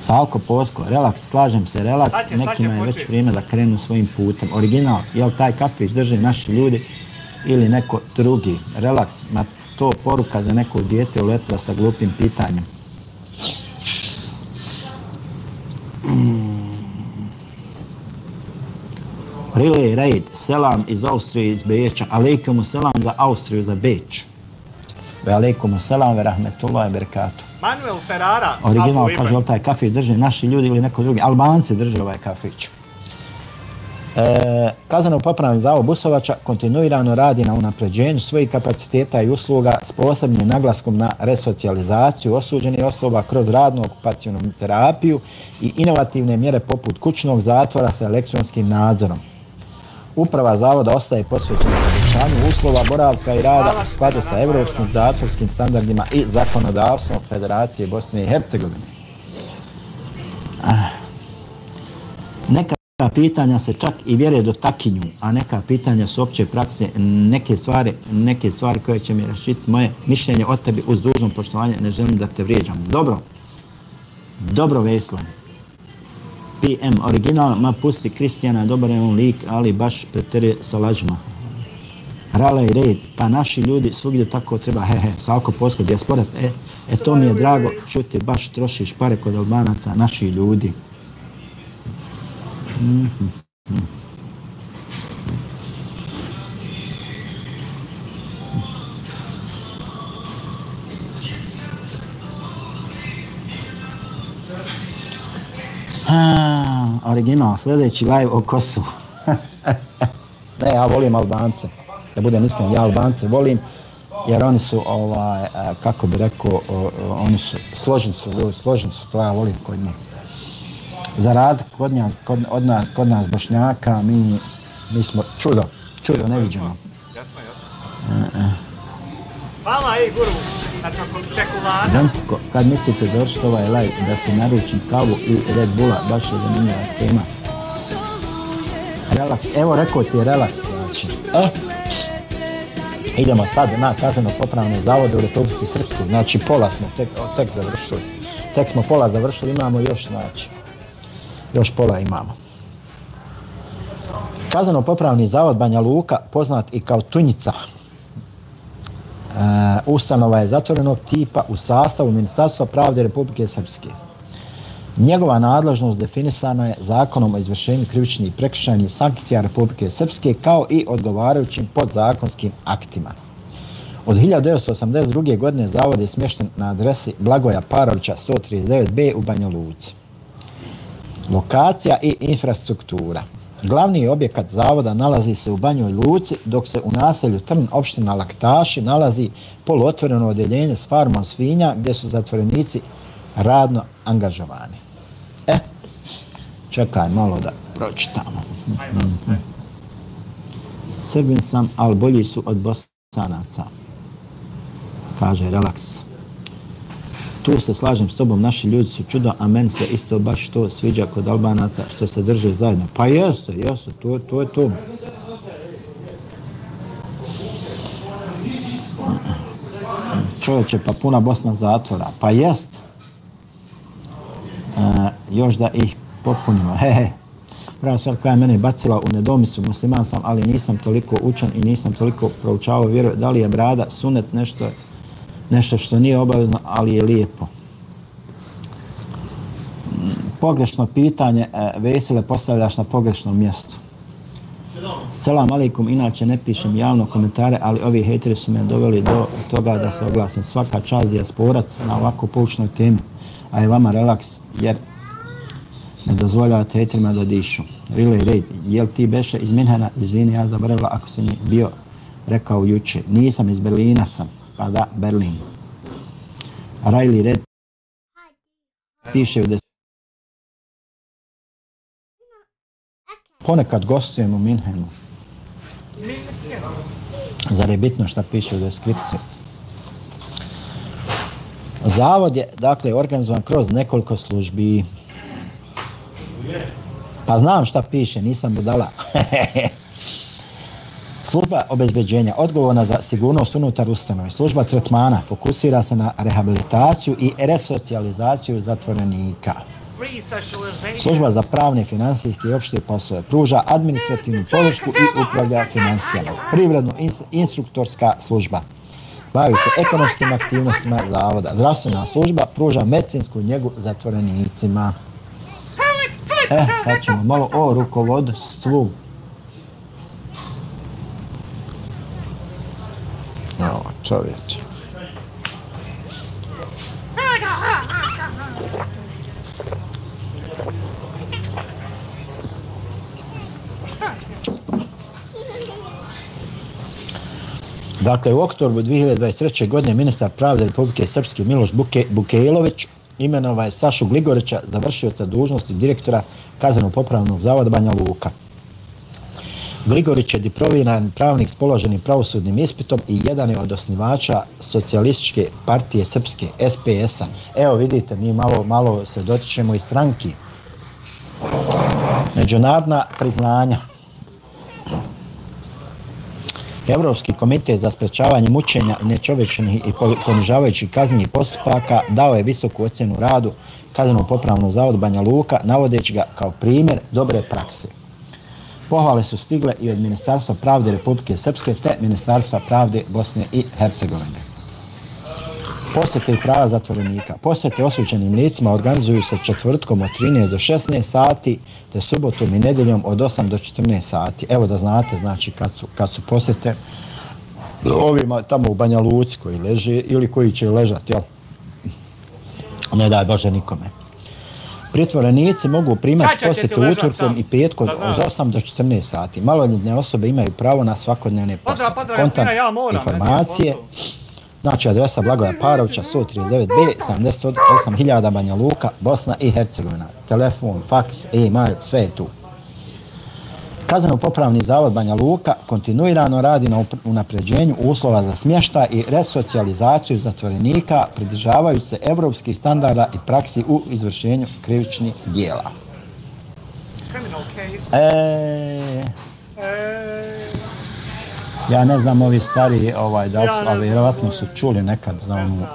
Salko Posko, relaks, slažem se, relaks, nekima je već vrijeme da krenu svojim putem. Original, jel taj kafić drže naši ljudi ili neko drugi? Relaks, ma to poruka za neko dijete uletila sa glupim pitanjem. Relay Raid, selam iz Austrije, iz Beča. Alejkumu selam za Austriju, za Beč. Ve alejkumu selam ve rahmetullahi ve berekatuh. Manuel Ferrara. Original kaže, taj kafić drže naši ljudi ili neko drugi. Albanci drže ovaj kafić. Kazneno-popravni zavod Busovača kontinuirano radi na unapređenju svojih kapaciteta i usluga s posebnim naglaskom na resocijalizaciju osuđenih osoba kroz radnu okupacionu terapiju i inovativne mjere poput kućnog zatvora sa elektronskim nadzorom. Uprava zavoda ostaje posvećena poboljšanju uslova boravka i rada u skladu sa evropskim zatvorskim standardima i zakonodavstvom Federacije Bosne i Hercegovine. Neka pitanja se čak i vjere dotakinju, a neka pitanja su opće prakse, neke stvari koje će mi raščititi moje mišljenje o tebi uz dužno poštovanje, ne želim da te vrijeđam. Dobro Veslo. PM original, ma pusti Kristijana, dobar je on lik, ali baš preteruje sa lažima. Rally Raid, pa naši ljudi svugdje tako treba, Salko Posko, dijasporast, to mi je drago čuti, baš trošiš pare kod Albanaca, naši ljudi. Original, sljedeći live o Kosovu. ja volim Albance. Da budem iskren, ja Albance volim, jer oni su, kako bi rekao, oni su, složni su, to ja volim kod njih. Za rad kod nas Bošnjaka, mi smo čudo neviđeno. Hvala, guru, znači čekulada. Kad mislite završiti ovaj live, da se naručim kavu i Red Bulla, baš je zanimljiva tema. Relaks, evo rekao ti je relaks, znači. Idemo sad na kazneno-popravne zavode u Republici Srpskoj, znači pola smo tek završili. Tek smo pola završili, imamo još, znači. Još pola imamo. Kazneno-popravni zavod Banja Luka, poznat i kao Tunjica. Ustanova je zatvorenog tipa u sastavu Ministarstva pravde Republike Srpske. Njegova nadležnost definisana je Zakonom o izvršenju krivičnih i prekršajnih sankcija Republike Srpske kao i odgovarajućim podzakonskim aktima. Od 1982. godine zavod je smješten na adresi Blagoja Parovića 139b u Banja Luci. Lokacija i infrastruktura. Glavni objekat zavoda nalazi se u Banjoj Luci, dok se u naselju Trn, opština Laktaši, nalazi poluotvoreno odjeljenje s farmom svinja gdje su zatvorenici radno angažovani. Čekaj malo da pročitamo. Srbin sam, ali bolji su od Bosanaca, kaže relaks. Tu se slažem s tobom, naši ljudi su čudo, a meni se isto baš to sviđa kod Albanaca što se drže zajedno. Pa jeste, to je to. Čovječe, pa puna Bosna zatvora. Pa jest. Još da ih popunimo. Prva stvar koja je mene bacila u nedoumicu, musliman sam, ali nisam toliko učen i nisam toliko proučavao vjeru. Da li je brada, sunet, nešto što nije obavezno, ali je lijepo. Pogrešno pitanje, Vesile, postavljaš na pogrešnom mjestu. Selam alejkum, inače ne pišem javno komentare, ali ovi hejteri su me doveli do toga da se oglasim. Svaka čast dijasporac na ovako poučnoj temi, a je vama relaks, jer ne dozvoljavate hejterima da dišu. Relay Raid, jel ti beše iz Minhena? Izvini, ja zaboravila ako si mi bio rekao juče. Nisam, iz Berlina sam. Pa da, Berlin. Riley Red piše u ponekad gostujem u Minhenu. Zar je bitno šta piše u deskripciji? Zavod je, dakle, organizovan kroz nekoliko službi. Pa znam šta piše, nisam budala. Služba obezbeđenja, odgovorna za sigurnost unutar ustanove. Služba tretmana, fokusira se na rehabilitaciju i resocijalizaciju zatvorenika. Služba za pravne, financijske i opšte poslove pruža administrativnu podršku i upravlja financijama. Privredno-instruktorska služba bavi se ekonomskim aktivnostima zavoda. Zdravstvena služba pruža medicinsku njegu zatvorenicima. Sad ćemo malo o rukovodstvu. Čovječe. Dakle, u oktobru 2023. godine ministar pravde Republike Srpske Miloš Bukejlović imenovao je Sašu Gligorića za vršioca dužnosti direktora Kazneno-popravnog zavoda Banja Luka. Gligorić je diplomirani pravnik s položenim pravosudnim ispitom i jedan je od osnivača Socijalističke partije Srpske, SPS-a. Evo vidite, mi malo se dotičemo i stranki. Međunarodna priznanja. Evropski komitet za sprečavanje mučenja nečovječnih i ponižavajućih kaznenih postupaka dao je visoku ocjenu radu Kazneno-popravnog zavoda Banja Luka, navodeći ga kao primjer dobre prakse. Pohvale su stigle i od Ministarstva pravde Republike Srpske te Ministarstva pravde Bosne i Hercegovine. Posjete i prava zatvorenika. Posjete osuđenim licima organizuju se četvrtkom od 13 do 16 sati te subotom i nedjeljom od 8 do 14 sati. Evo da znate, znači kad su posjete ovima tamo u Banja Luci koji leže ili koji će ležati, jel? Ne daj Bože nikome. Pritvorenici mogu primati Čača će ti posjetu ležat utorkom tam. i petkom Da znaš. od 8 do 14 sati. Maloljetne osobe imaju pravo na svakodnevne posjete. Pozdrav, Jasmina, ja moram. Informacije. Znači adresa Blagoja Parovića, 139b, 78.000 Banja Luka, Bosna i Hercegovina. Telefon, faks, e-mail, sve je tu. Kazneno-popravni zavod Banja Luka kontinuirano radi na unapređenju uslova za smještaj i resocijalizaciju zatvorenika, pridržavajući se evropskih standarda i praksi u izvršenju krivičnih djela. Criminal case. Ja ne znam ovi stari, da li su, ali vjerovatno su čuli nekad za onu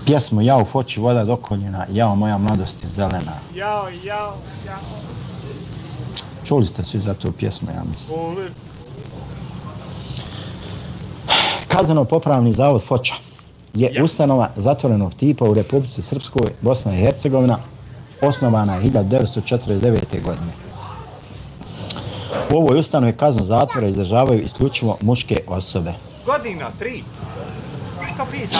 pjesmu Jao foči voda do koljena, jao moja mladost je zelena. Jao. Čuli ste svi za tu pjesmu, ja mislim. Kazneno-popravni zavod Foča je ustanova zatvorenog tipa u Republici Srpskoj, Bosna i Hercegovina, osnovana je 1949. godine. U ovoj ustanovi kaznu zatvora izdržavaju isključivo muške osobe. Godina 3. Što pitaš?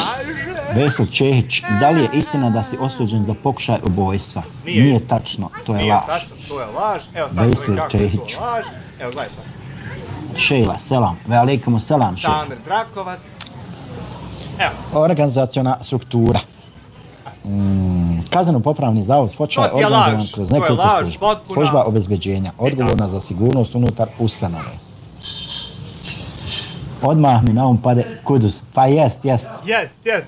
Vesil Čehić, da li je istina da si osuđen za pokušaj ubojstva? Nije tačno, to je Nije laž. tačno, to je laž. Evo sad Vesil kako je Čehić. to laž. Evo gledaj sad. Šejla, selam. Vealejkum selam, šejla. Samir Drakovac. Evo. Organizaciona struktura. Kazneno-popravni zavod Foča je To ti je organizovan laž. kroz To je nekoliko laž, službi. potpuna. Služba obezbeđenja, odgovorna za sigurnost unutar ustanove. Odmah mi na um pade Kuduz. Pa jest. Yes,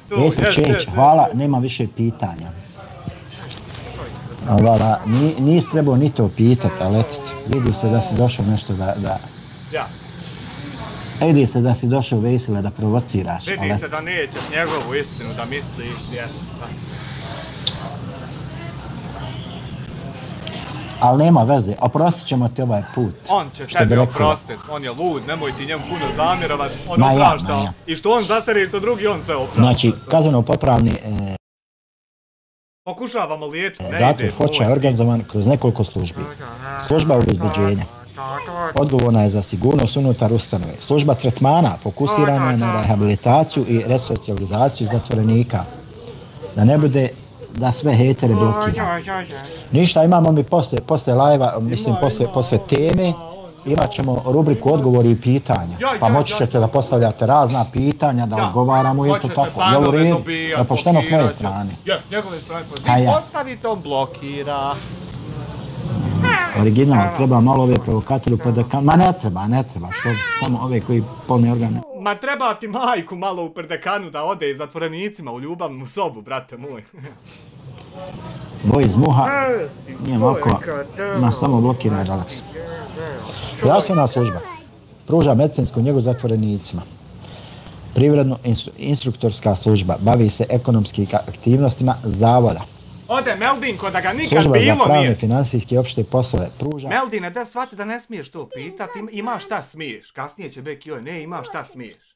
tu. Vesil Čehić, hvala, nema više pitanja. Nisi trebao ni to pitati, a letiti. Vidi se da si došao nešto da... Ja. Vidi se da si došao Vesile da provociraš, a Vidi letiti. se da nećeš njegovu istinu da misliš. Ali nema veze, oprostit ćemo ti ovaj put. On će tebi oprostit, on je lud, nemoj ti njemu puno zamjerovat, on oprašta. I što on zaseri, što drugi on sve oprašta. Znači, kazneno-popravni Pokušavamo liječiti, ne ide. zatvor Foča je organizovan kroz nekoliko službi. Služba obezbeđenja. Odgovorna je za sigurnost unutar ustanove. Služba tretmana fokusirana je na rehabilitaciju i resocijalizaciju zatvorenika. Da ne bude da sve hejtere blokira. Ništa, imamo mi poslije live-a, mislim poslije teme, imat ćemo rubriku odgovori i pitanja. Pa moći ćete da postavljate razna pitanja, da odgovaramo i to tako. Jel u redu? Da pošteno s moje strane. Jes, njegove strane pošteno. Vi postavite, on blokira. Original, treba malo ove provokatoru pa da... Ma ne treba, što? Samo ove koji polni organe. Ma treba ti majku malo u prdekanu da ode i zatvorenicima u ljubavnu sobu, brate moj. Boj iz muha, nije oko, ima samo blokiraj relaks. Zdravstvena služba pruža medicinsku njegu zatvorenicima. Privredno instruktorska služba bavi se ekonomskim aktivnostima zavoda. Ode Meldinko da ga nikad Služba bilo za pravne, nije. financijske i opšte poslove pruža... Meldine, da shvati da ne smiješ to pitat, imaš šta smiješ. Kasnije će Beki joj, ne imaš šta smiješ.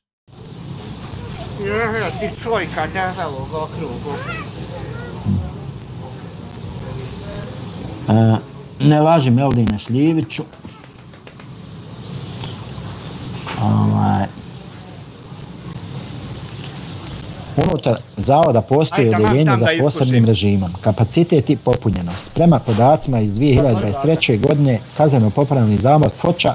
Ti čojka debelog okrugu. Ne laži Meldine Šljiviću. Unutar zavoda postoji odeljenje za posebnim režimom, kapacitet i popunjenost. Prema podacima iz 2023. godine kazneno-popravni zavod Foča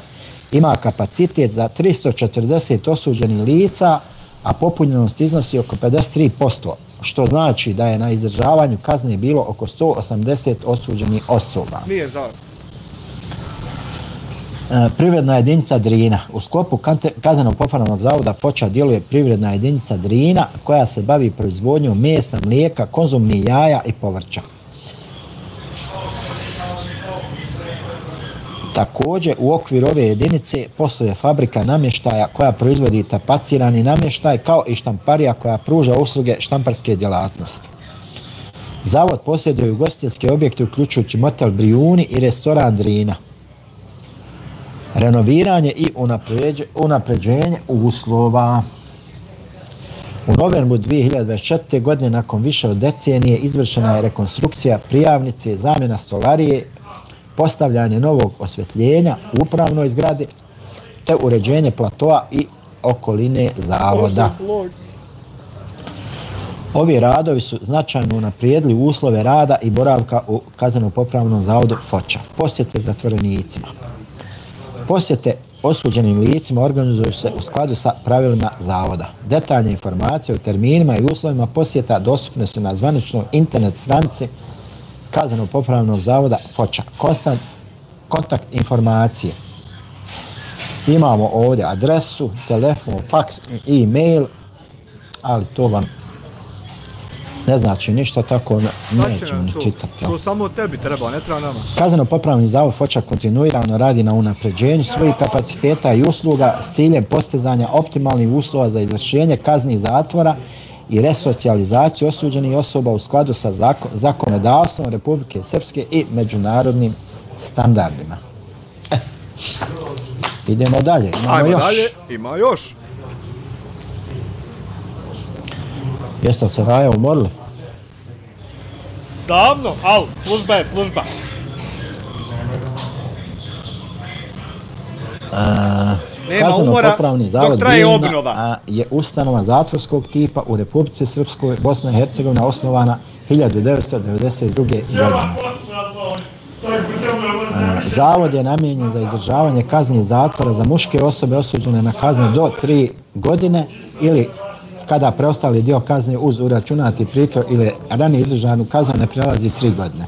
ima kapacitet za 340 osuđenih lica, a popunjenost iznosi oko 53%, što znači da je na izdržavanju kazne bilo oko 180 osuđenih osoba. Nije zor. Privredna jedinica Drina. U sklopu kazneno-popravnog zavoda Foča djeluje privredna jedinica Drina koja se bavi proizvodnjom mesa, mlijeka, konzumnih jaja i povrća. Također u okviru ove jedinice posluje fabrika namještaja koja proizvodi tapacirani namještaj kao i štamparija koja pruža usluge štamparske djelatnosti. Zavod posjeduje ugostiteljske objekte uključujući motel Brijuni i restoran Drina. Renoviranje i unapređenje uslova. U novembru 2024. godine nakon više od decenije izvršena je rekonstrukcija prijavnice, zamjena stolarije, postavljanje novog osvjetljenja u upravnoj zgradi te uređenje platoa i okoline zavoda. Ovi radovi su značajno unaprijedili uslove rada i boravka u kazneno-popravnom zavodu Foča. Posjete zatvorenicima. Posjete osuđenim licima organizuju se u skladu sa pravilima zavoda. Detaljne informacije o terminima i uslovima posjeta dostupne su na zvaničnoj internet stranici kazneno-popravnog zavoda Foča. Kontakt informacije. Imamo ovdje adresu, telefon, faks, e-mail, ali to vam ne znači ništa, tako nećemo ni čitati. To samo tebi treba, ne treba nama. Kazneno-popravni zavod Foča kontinuirano radi na unapređenju svojih kapaciteta i usluga s ciljem postizanja optimalnih uslova za izvršenje kazni zatvora i resocijalizaciju osuđenih osoba u skladu sa zakonodavstvom Republike Srpske i međunarodnim standardima. Idemo dalje. Ima još. Jeste od Saraja umorili? Davno, al, služba je služba. Nema umora dok traje obnova. Je ustanova zatvorskog tipa u Republici Srpskoj, Bosna i Hercegovina, osnovana 1992. godine. Zavod je namijenjen za izdržavanje kazni zatvora za muške osobe osuđene na kaznu do 3 godine ili kada preostali dio kazne uz uračunati pritvor ili ranije izdržanu kaznu ne prelazi 3 godine.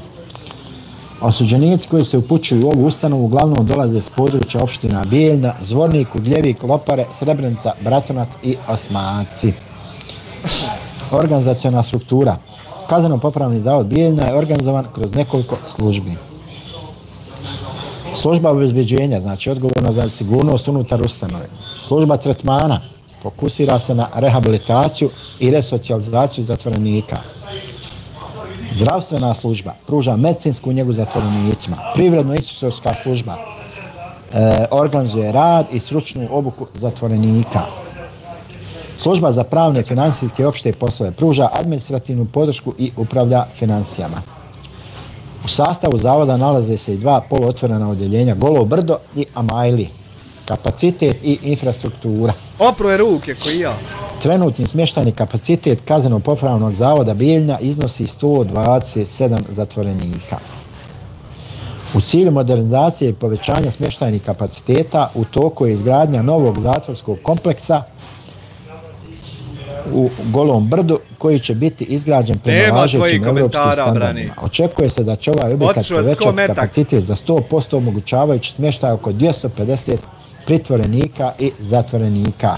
Osuđenici koji se upućuju u ovu ustanovu uglavnom dolaze s područja opština Bijeljna, Zvornik, Ugljevik, Lopare, Srebrenica, Bratunac i Osmaci. Organizaciona struktura. Kazneno-popravni zavod Bijeljna je organizovan kroz nekoliko službi. Služba obezbeđenja, znači odgovorna za sigurnost unutar ustanove. Služba tretmana fokusira se na rehabilitaciju i resocijalizaciju zatvorenika. Zdravstvena služba pruža medicinsku njegu zatvorenicima. Privredno-inspektorska služba organizuje rad i stručnu obuku zatvorenika. Služba za pravne, finansijske i opšte poslove pruža administrativnu podršku i upravlja financijama. U sastavu zavoda nalaze se i 2 poluotvorena odjeljenja, Golo Brdo i Amajli. Kapacitet i infrastruktura. Oproje ruke koji ja. Trenutni smještajni kapacitet kazneno-popravnog zavoda Bijeljna iznosi 127 zatvorenika. U cilju modernizacije i povećanja smještajnih kapaciteta u toku je izgradnja novog zatvorskog kompleksa u Golom Brdu koji će biti izgrađen prema važećim evropskim standardima. Očekuje se da će ovaj objekat povećati kapacitet za 100%, omogućavajući smještaj oko 250 pritvorenika i zatvorenika.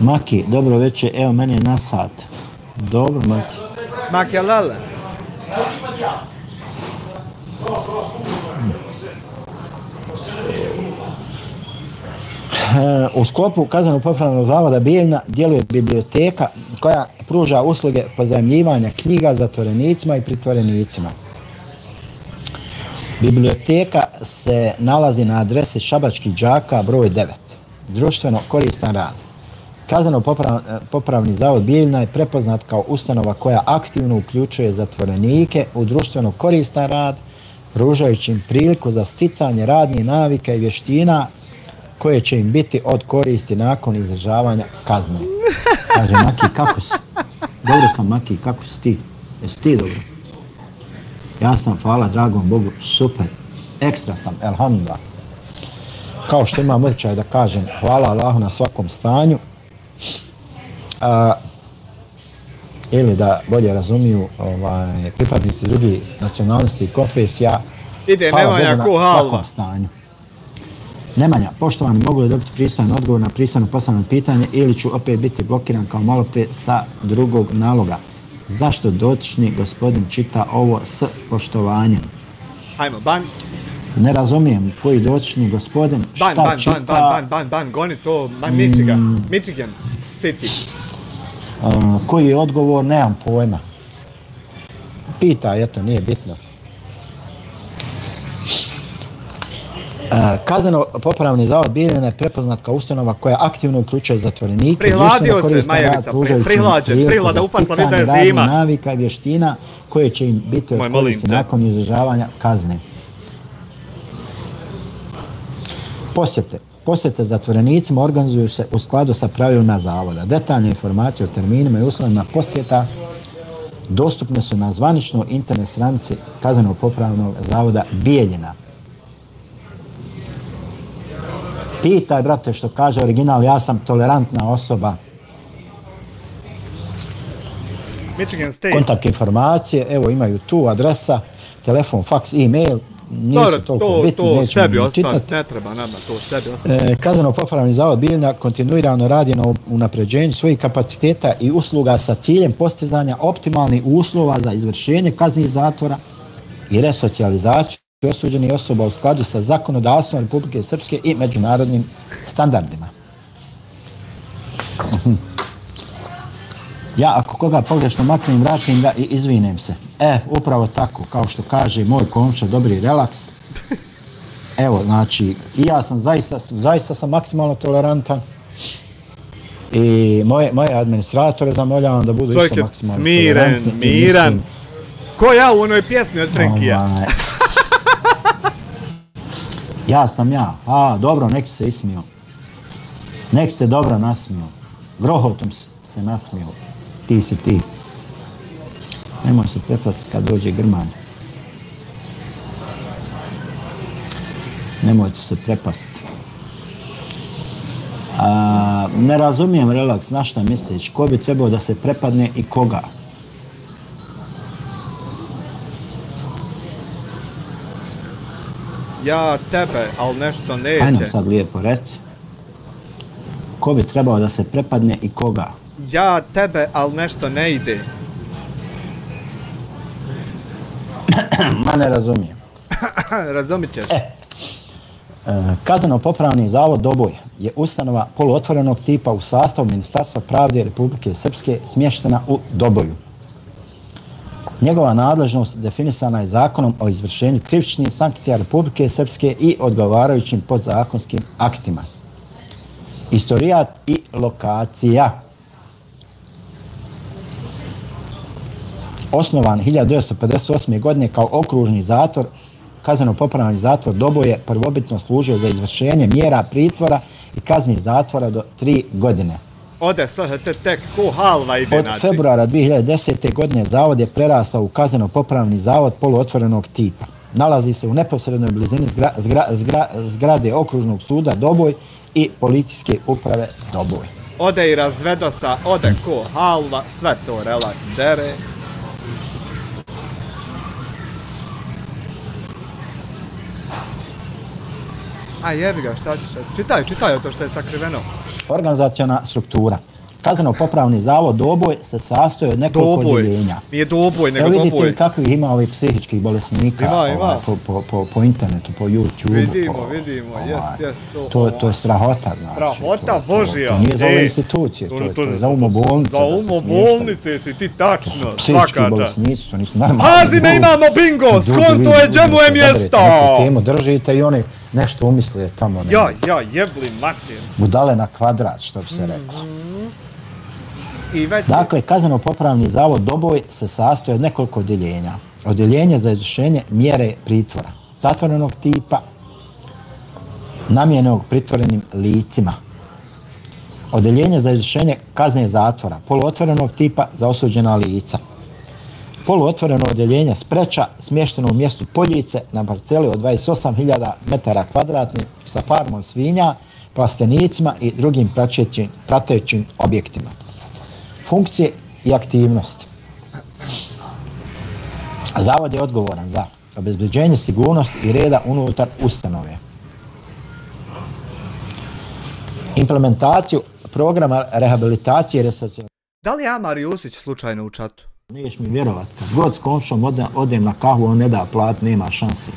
Maki, dobro večer, evo meni je na sat. Dobro, Maki. Maki je lale. U sklopu kazneno-popravnog zavoda Bijeljna djeluje biblioteka koja pruža usluge pozajmljivanja knjiga zatvorenicima i pritvorenicima. Biblioteka se nalazi na adresi Šabačkih đaka broj 9. Društveno koristan rad. Kazneno-popravni zavod Bijeljna je prepoznat kao ustanova koja aktivno uključuje zatvorenike u društveno koristan rad, pružajući im priliku za sticanje radnih navika i vještina koje će im biti od koristi nakon izdržavanja kazne. Kaže, Maki, kako si? Dobro sam, Maki, kako si ti? Jesi ti dobro? Ja sam, hvala dragom Bogu, super. Ekstra sam, elhamdulillah. Kao što imam običaj da kažem, hvala Allahu na svakom stanju. Ili da bolje razumiju pripadnici drugih nacionalnosti i konfesija. Ide Nemanja ko halva. Nemanja, poštovani, mogu li dobiti pristojan odgovor na pristojno postavljeno pitanje ili ću opet biti blokiran kao malo prije sa drugog naloga? Zašto dotični gospodin čita ovo s poštovanjem? Hajmo, ban. Ne razumijem koji dotični gospodin šta čita... Ban, goni to, Michigan City. Koji je odgovor, nemam pojma. Pitaj, eto, nije bitno. Kazneno-popravni zavod Bijeljina je prepoznat kao ustanova koja aktivno uključuje zatvorenike. Prihladio se, Majevica, prihlađen, prihlada, upatla mi da je zima. Navika i vještina koje će im biti od koristi nakon izdržavanja kazne. Posjete zatvorenicima organizuju se u skladu sa pravilima zavoda. Detaljne informacije o terminima i uslovima posjeta dostupne su na zvaničnoj internet stranici Kazneno-popravnog zavoda Bijeljina. Pitaj, brate, što kaže original, ja sam tolerantna osoba. Michigan State. Kontakt informacije, evo imaju tu adresa, telefon, faks, e-mail. Dobro, to sebi ostaviti, ne treba nama, to sebi ostaviti. Kazneno-popravni zavod Bijeljina kontinuirano radi na unapređenju svojih kapaciteta i usluga sa ciljem postizanja optimalnih uslova za izvršenje kaznih zatvora i resocijalizaciju osuđenih osoba u skladu sa zakonodavstvom Republike Srpske i međunarodnim standardima. Ja ako koga pogrešno maknem, vratim ga i izvinem se. Upravo tako, kao što kaže moj komšo, dobri relaks. Evo, znači, i ja sam zaista sam maksimalno tolerantan. I moje administratore zamoljavam da budu isto maksimalno tolerantni. Smiren, miran. Ko ja u onoj pjesmi od Frenkija? Ja sam ja. Dobro, nek se ismio. Nek se dobro nasmio. Grohotom se nasmio. Ti si ti. Nemoj se prepasti kad dođe grman. Nemojte se prepasti. Ne razumijem, relaks, na šta misliš? Ko bi trebao da se prepadne i koga? Ja tebe, ali nešto neće. Ajmo sad lijepo reci. Ko bi trebao da se prepadne i koga? Ja tebe, ali nešto ne ide. Ma ne razumijem. Razumit ćeš. Kazneno-popravni zavod Doboj je ustanova poluotvorenog tipa u sastavu Ministarstva pravde Republike Srpske smještena u Doboju. Njegova nadležnost definisana je zakonom o izvršenju krivičnih sankcija Republike Srpske i odgovarajućim podzakonskim aktima. Istorijat i lokacija. Osnovan 1958. godine kao okružni zatvor, kazneno-popravni zatvor Doboj je prvobitno služio za izvršenje mjera pritvora i kaznih zatvora do 3 godine. Ode sad tek ko halva ide. Od februara 2010. godine zavod je prerastao u kazneno-popravni zavod poluotvorenog tipa. Nalazi se u neposrednoj blizini zgrade okružnog suda Doboj i policijske uprave Doboj. Ode i razvedo sa, ode ko halva, sve to relak dere. A jebi ga, šta ćeš? Čitaj to što je sakriveno. Organizaciona struktura. Kazneno-popravni zavod Doboj se sastoji od nekoliko odjeljenja. Nije Doboj, nego Doboj. Evo vidite kakvih ima ovih psihičkih bolesnika po internetu, po YouTube. Vidimo, jes. To je strahota, znači. Strahota Božija. To nije za ove institucije, to je za umobolnice. Za umobolnice si ti tačno, psihički bolesnici, to nisu normalni. Pazi me, imamo bingo, skonto je džemu je mjesto! Neku temu držite i oni nešto umisle tamo. Ja, jebli mater. Budale na kvadrat, što bi se rekao. Dakle, kazneno-popravni zavod Doboj se sastoji od nekoliko odjeljenja. Odjeljenje za izvršenje mjere pritvora, zatvorenog tipa, namijenjenog pritvorenim licima. Odjeljenje za izvršenje kazne zatvora, poluotvorenog tipa za osuđena lica. Poluotvoreno odjeljenje Spreča, smješteno u mjestu Poljice na parceli od 28.000 m2 sa farmom svinja, plastenicima i drugim pratećim objektima. Funkcije i aktivnosti. Zavod je odgovoran za obezbeđenje sigurnosti i reda unutar ustanove. Implementaciju programa rehabilitacije i resocijalizacije. Da li je Amar Jusić slučajno u čatu? Niješ mi vjerovat, kad god s komšom odem na kahvu, on ne da plat, nema šanse.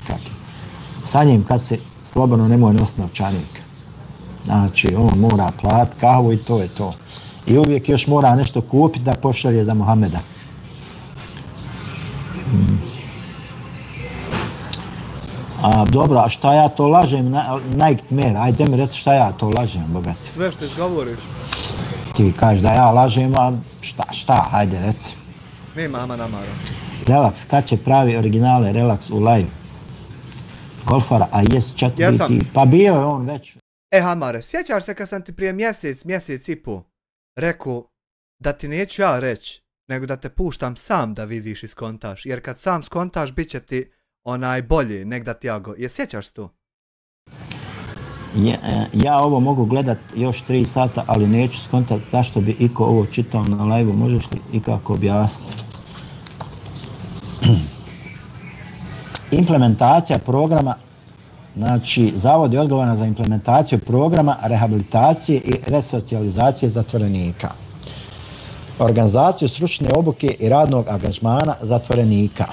Sa njim kad se slobodno nemoj nositi novčanik. Znači, on mora plat kahvu i to je to. I uvijek još mora nešto kupiti da pošalje za Mohameda. Dobro, a šta ja to lažem, najktmer, ajde mi reci šta ja to lažem, bogati. Sve što izgovoriš. Ti kažeš da ja lažem, a šta, ajde reci. Mi mama namara. Relax, kad će pravi originale Relax u live? Golfara, a jes 4 pa bio je on već. Hamare, sjećaš se kad sam ti prije mjesec i po rekao da ti neću ja reći, nego da te puštam sam da vidiš i skontaš, jer kad sam skontaš bit će ti bolje, nek da ti ja sjećaš to? Ja ovo mogu gledat još 3 sata, ali neću skontat zašto bi iko ovo čitao na live-u, možeš li ikako objasniti? Implementacija programa, znači Zavod je odgovoran za implementaciju programa rehabilitacije i resocijalizacije zatvorenika. Organizaciju stručne obuke i radnog angažmana zatvorenika.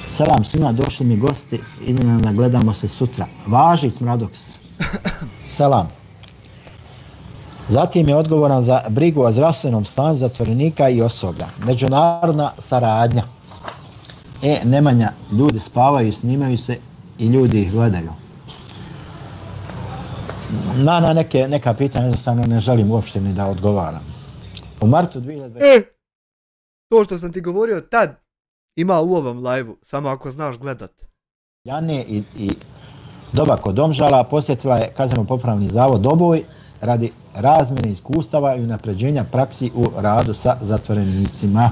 Selam svima, došli mi gosti, iznenada gledamo se sutra. Važi Smradoks. Selam. Zatim je odgovoran za brigu o zdravstvenom stanju zatvorenika i osoblja. Međunarodna saradnja. Nemanja, ljudi spavaju, snimaju se i ljudi ih gledaju. Na neka pitanja jednostavno ne želim uopšte ni da odgovaram. U martu 2020... To što sam ti govorio tad ima u ovom live-u, samo ako znaš gledat. Jane i Doba kod Domžala posjetila je Kazneno-popravni zavod Doboj radi razmjene iskustava i unapređenja praksi u radu sa zatvorenicima.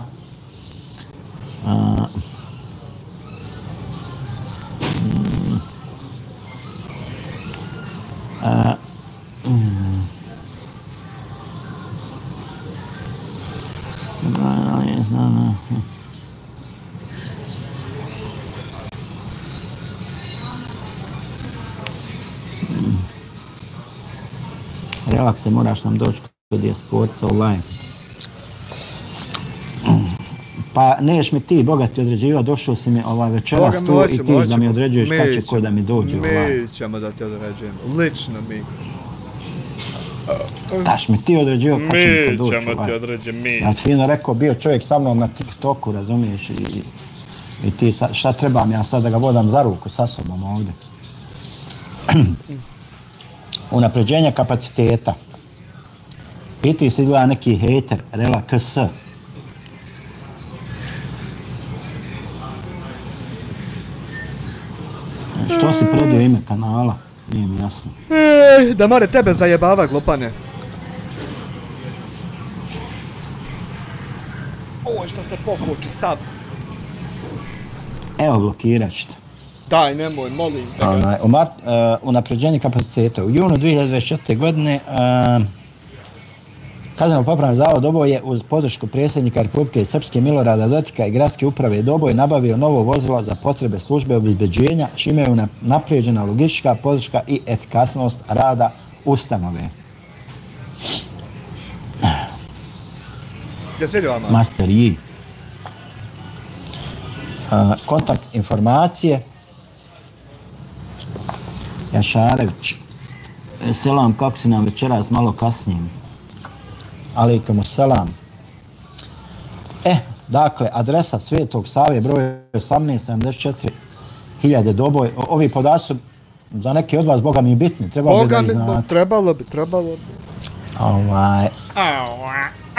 Relakse, moraš nam doći kod je sportca online. Pa neš mi ti, bogati, određiva, došao si mi večeras tu i ti da mi određuješ kad će ko da mi dođe online. Mi ćemo da te određujemo, lično mi. Daš mi ti određiva kad će mi ko doći Mi ćemo ti određen, mi. Ja ti fino rekao, bio čovjek sa mnom na TikToku, razumiješ, i ti šta trebam ja sad da ga vodam za ruku sa sobom ovdje. Unapređenje kapaciteta. Piti se izgleda neki hejter, Relax. Što si predio ime kanala? Nije mi jasno. Da more tebe zajebava, glupane. Ovo što se pokoči sad. Evo, blokirat ćete. Daj, nemoj, molim te ga. Unapređenje kapaciteta. U junu 2024. godine Kazneno-popravni zavod Doboj je uz podršku predsjednika Republike Srpske Milorada Dotika i gradske uprave Doboj nabavio novo vozilo za potrebe službe obezbeđenja, čime je naprijeđena logistička podrška i efikasnost rada ustanove. Ja se vidio, Ama. Master Yi. Kontakt informacije. Jašarević. Selam, kako si nam večeras malo kasnije? Alejkum selam. Dakle, adresa Svetog Save, broj 1874 Doboj. Ovi podaci su za neki od vas, boga mi, bitni. Trebalo bi da ih znate. Trebalo bi.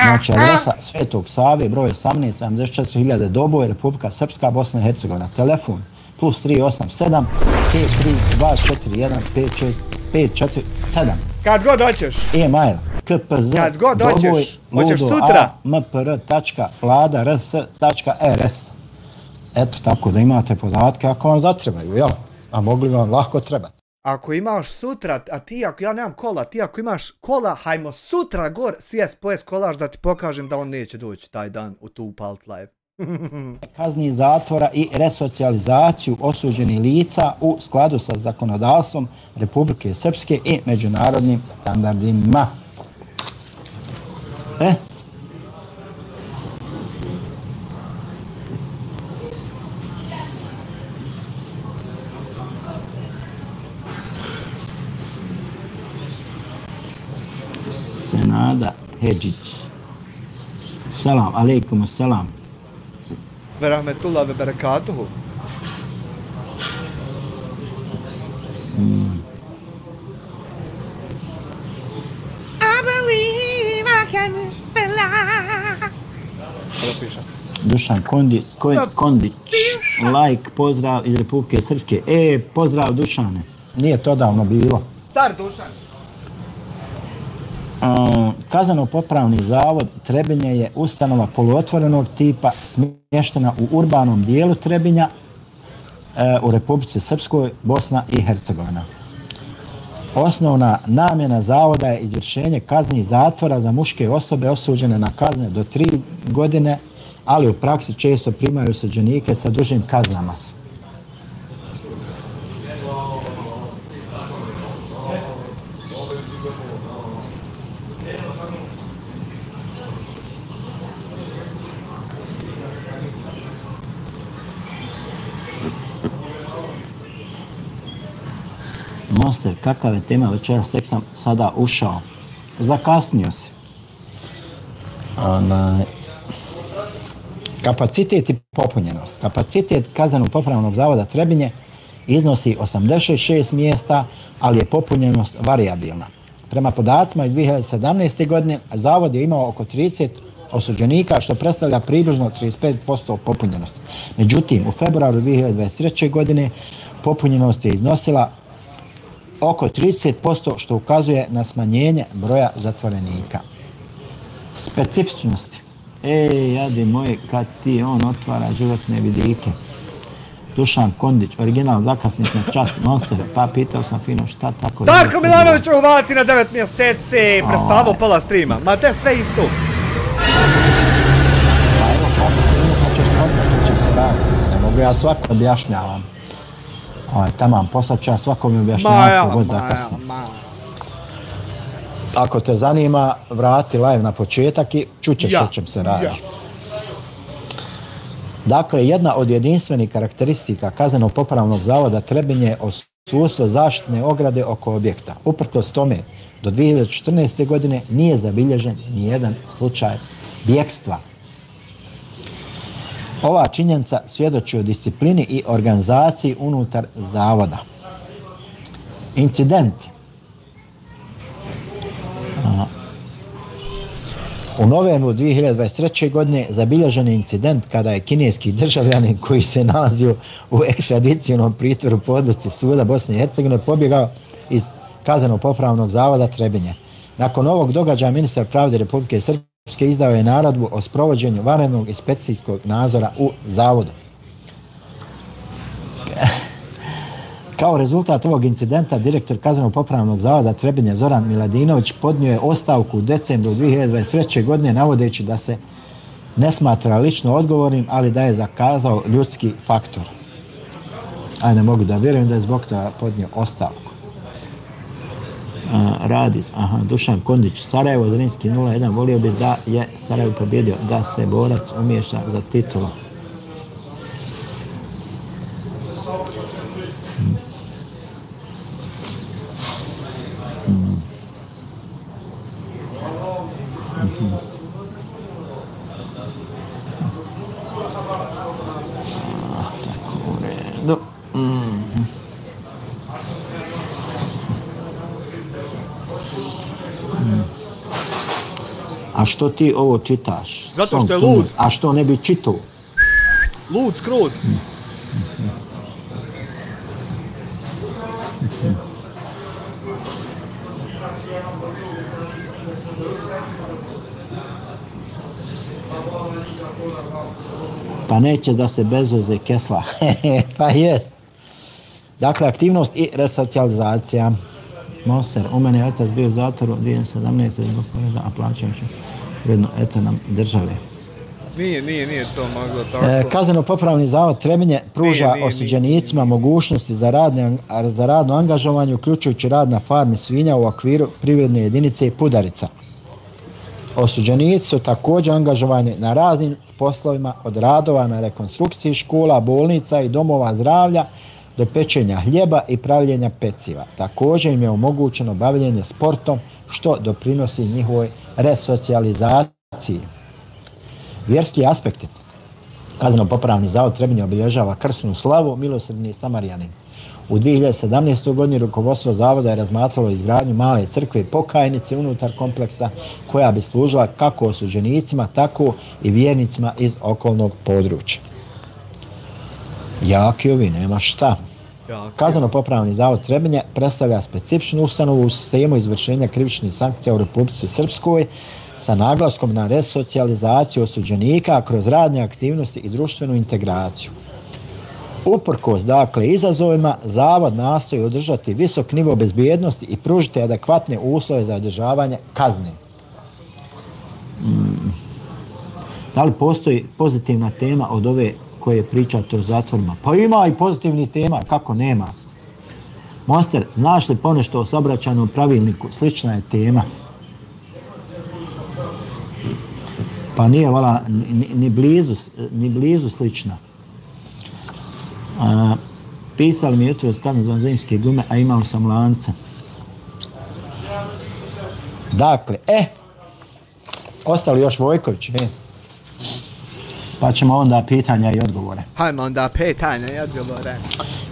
Znači, adresa Svetog Save, broj 1874 Doboj, Republika Srpska, Bosna i Hercegovina. Telefon +387 53241 547. Kad god hoćeš. E-mail kpz kad god hoćeš. Hoćeš sutra. mpr.vlada.rs. Eto, tako da imate podatke ako vam zatrebaju, jel? A mogli vam lako trebati. Ako imaš sutra, a ti ako ja nemam kola, ti ako imaš kola, hajmo sutra gor pojest kolaž da ti pokažem da on neće doći taj dan u tu Palt Live. Kazni zatvora i resocijalizaciju osuđenih lica u skladu sa zakonodavstvom Republike Srpske i međunarodnim standardima. Senada Hedžić. Selam, alejkum selam. Verahmetullah ve berekatuhu. Dušan Kondić, like, pozdrav iz Republike Srpske. Pozdrav Dušane. Nije to davno bilo. Car Dušan. Kazneno-popravni zavod Trebinje je ustanova poluotvorenog tipa smještena u urbanom dijelu Trebinja u Republici Srpskoj, Bosna i Hercegovina. Osnovna namjena zavoda je izvršenje kazni zatvora za muške osobe osuđene na kazne do 3 godine, ali u praksi često primaju osuđenike sa dužim kaznama. Monster, kakav je tema večeras, tek sam sada ušao. Zakasnio se. Kapacitet i popunjenost. Kapacitet Kazneno-popravnog zavoda Trebinje iznosi 86 mjesta, ali je popunjenost varijabilna. Prema podacima iz 2017. godine, zavod je imao oko 30 osuđenika, što predstavlja približno 35% popunjenosti. Međutim, u februaru 2023. godine popunjenost je iznosila oko 30%, što ukazuje na smanjenje broja zatvorenika. Specifičnosti. Jadi moj, kad ti on otvara životne vidike. Dušan Kondić, original zakasnik na čas, Monster, pa pitao sam fino šta tako... Darko Milanović uvati na 9 mjeseci, prespavao pola streama, ma te sve isto. Pa evo, pa ćeš skontati, ćeš se raditi. Ne mogu ja svako objašnjavam. Tamam, poslat ću ja svakom objašnjavam kogod zakasnim. Ako te zanima, vrati live na početak i čućeš o čem se radi. Dakle, jedna od jedinstvenih karakteristika Kazneno-popravnog zavoda Trebinje je odsustvo zaštitne ograde oko objekta. Uprkos tome, do 2014. godine nije zabilježen nijedan slučaj bjekstva. Ova činjenica svjedoči o disciplini i organizaciji unutar zavoda. Incidenti. U novembru 2023. godine zabilježen je incident kada je kineski državljanin koji se nalazio u ekstradicionom pritvoru po odluci suda Bosne i Hercegovine pobjegao iz Kazneno-popravnog zavoda Trebinje. Nakon ovog događaja ministar pravde Republike Srpske izdao je naredbu o sprovođenju vanrednog inspekcijskog nadzora u zavodu. Kao rezultat ovog incidenta, direktor Kazneno-popravnog zavoda Trebinje Zoran Miladinović podnio je ostavku u decembru 2023. godine navodeći da se ne smatra lično odgovornim, ali da je zakazao ljudski faktor. Ne mogu da vjerujem da je zbog toga podnio ostavku. Dušan Kondić, Sarajevo, Drinski 0-1, volio bi da je Sarajevo pobjedio, da se borac umiješa za titulu. A što ti ovo čitaš? Zato što je lud. A što ne bi čitao? Lud skroz. Pa neće da se bez veze kesla. Pa jest. Dakle, aktivnost i resocijalizacija. Monster, u mene je otac bio u zatvoru 2017. zbog poreza, a plaćam ću vredno nam države. Nije to moglo tako. Kazneno-popravni zavod Trebinje pruža osuđenicima mogućnosti za radno angažovanje, uključujući rad na farmi svinja u okviru privredne jedinice Pudarica. Osuđenici su također angažovani na raznim poslovima, od radova na rekonstrukciji škola, bolnica i domova zdravlja, do pečenja hljeba i pravljenja peciva. Također im je omogućeno bavljenje sportom, što doprinosi njihovoj resocijalizaciji. Vjerski aspekti. Kazneno-popravni zavod Trebinje obilježava krsnu slavu Milosrdni Samarijanin. U 2017. godini rukovodstvo zavoda je razmatralo izgradnju male crkve pokajnice unutar kompleksa koja bi služila kako osuđenicima, tako i vjernicima iz okolnog područja. Jaki ovi, nema šta. Kazneno-popravni zavod Trebinje predstavlja specifičnu ustanovu u sistemu izvršenja krivičnih sankcija u Republici Srpskoj sa naglaskom na resocijalizaciju osuđenika kroz radne aktivnosti i društvenu integraciju. Uprkos, dakle, izazovima, zavod nastoji održati visok nivo bezbjednosti i pružiti adekvatne uslove za održavanje kazne. Da li postoji pozitivna tema od ove koje pričate o zatvorima? Pa ima i pozitivnih tema, kako nema. Monster, znaš li ponešto o saobraćajnom pravilniku? Slična je tema. Pa nije vala ni blizu slična. Pisali mi jutro skadno za zimske gume, a imao sam lance. Dakle, ostali još Vojković, pa ćemo onda pitanja i odgovore. Hajmo onda pitanja i odgovore.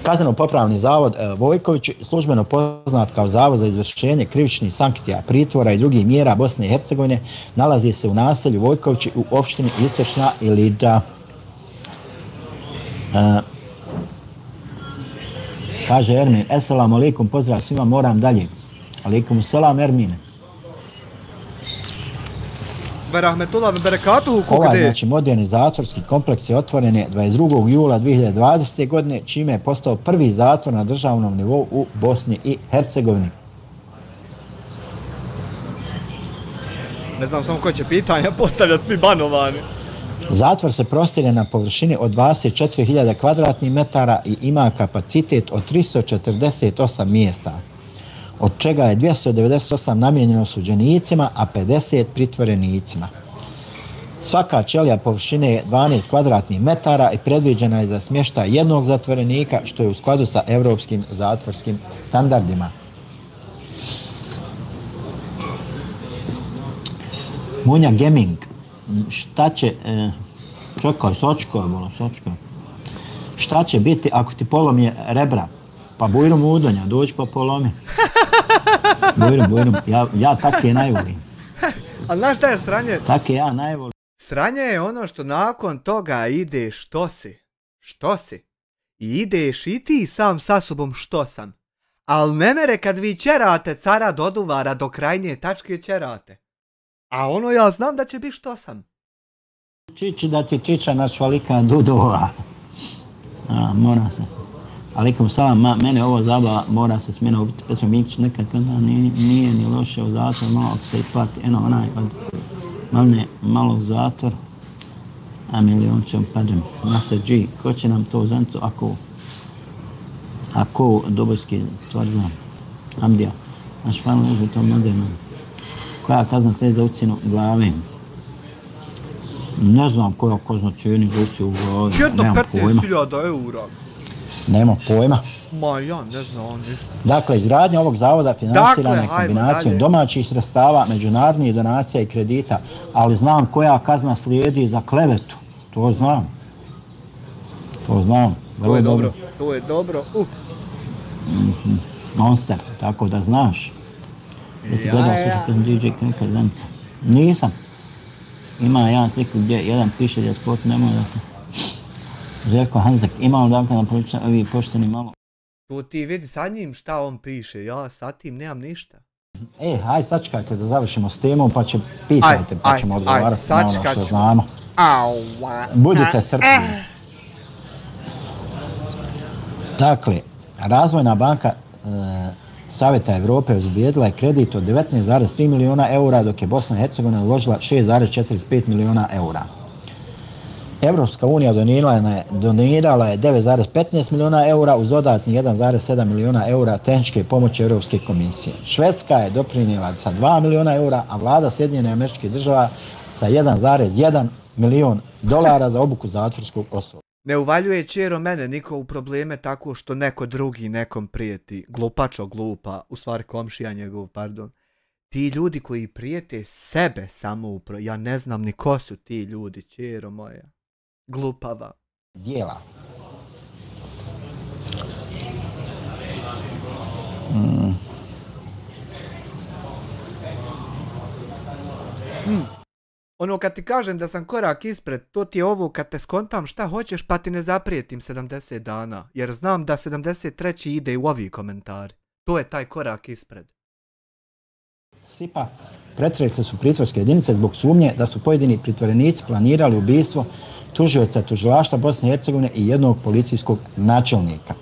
Kazneno-popravni zavod Vojković, službeno poznat kao Zavod za izvršenje krivičnih sankcija, pritvora i drugih mjera Bosne i Hercegovine, nalazi se u naselju Vojkovići u opštini Istočna Ilidža. Kaže Ermin, eselamu alaikum, pozdrav svima, moram dalje. Alaikum selam Ermine. Berahmetullah berekatuhu kukde. Ovaj, znači, moderni zatvorski kompleks je otvoren je 22. jula 2020. godine, čime je postao prvi zatvor na državnom nivou u Bosni i Hercegovini. Ne znam samo ko će pitanja postavljati, svi banovani. Zatvor se prostire na površini od 24.000 kvadratnih metara i ima kapacitet od 348 mjesta, od čega je 298 namijenjeno osuđenicima, a 50 pritvorenicima. Svaka ćelija površine je 12 kvadratnih metara i predviđena je za smještaj jednog zatvorenika, što je u skladu sa evropskim zatvorskim standardima. Munja Gaming. Šta će... Čekaj, sočko. Šta će biti ako ti polomi rebra? Pa bujrum udonja, dođi pa polomi. Bujrum. Ja tak je najvolim. A znaš šta je sranje? Tak je ja najvolim. Sranje je ono što nakon toga ide što si. I ideš i ti sam sa sobom što sam. Al ne mere kad vi ćerate cara doduvara do krajnje tačke ćerate. A ono ja znam da će biti što sam. Čiči da ti čiča naš valika dudova. Mora se. Alikom salam, mene ovo zabava, mora se smjena ubiti. Petro Mikić nekad nije ni loše u zatvor, malo ako se isplati, onaj od malog zatvor, a milion ćemo padem. Master G, ko će nam to uzeti ako Dobojski tvrđa, Amdija, naš fan leži to moderno. Koja kazna slijed za ucjenu glave? Ne znam koja kazna cijeni za ucjenu glave, nemam pojma. 15.000 eura. Nema pojma. Ma ja ne znam ništa. Dakle, izgradnja ovog zavoda financirana je kombinacijom domaćih sredstava, međunarodnih donacija i kredita, ali znam koja kazna slijedi za klevetu. To znam. To je dobro. Monster, tako da znaš. Jesi gledao slušati kad DJ nekad Lenca? Nisam. Ima jedan sliku gdje jedan piše da sport nemoj da to... Željko Hanzak, imamo dakle na poličan, ovi pošteni malo. Tu ti vidi sa njim šta on piše, ja sa tim nemam ništa. Hajde sačekajte da završimo s temom pa će pitajte pa ćemo odgovarati na ono što znamo. Budite strpljivi. Dakle, Razvojna banka Savjeta Evrope obezbijedila je kredit od 19,3 milijuna eura, dok je Bosna i Hercegovina uložila 6,45 milijuna eura. Evropska unija donirala je 9,15 milijuna eura uz dodatni 1,7 milijuna eura tehničke pomoći Europske komisije. Švedska je doprinijela sa 2 milijuna eura, a vlada Sjedinjenih Američkih Država sa 1,1 milion dolara za obuku zatvorskog osoblja. Ne uvaljuje čero mene niko u probleme tako što neko drugi nekom prijeti. Glupačo glupa, u stvari komšija njegov, pardon. Ti ljudi koji prijete sebe samo ja ne znam ni ko su ti ljudi, čero moja. Glupava. Dijela. Ono kad ti kažem da sam korak ispred, to ti je ovo kad te skontam šta hoćeš pa ti ne zaprijetim 70 dana. Jer znam da 73. ide u ovi komentari. To je taj korak ispred. Sipa, pretresle su pritvorske jedinice zbog sumnje da su pojedini pritvorenici planirali ubistvo tužioca tužilaštva Bosne i Hercegovine i jednog policijskog načelnika.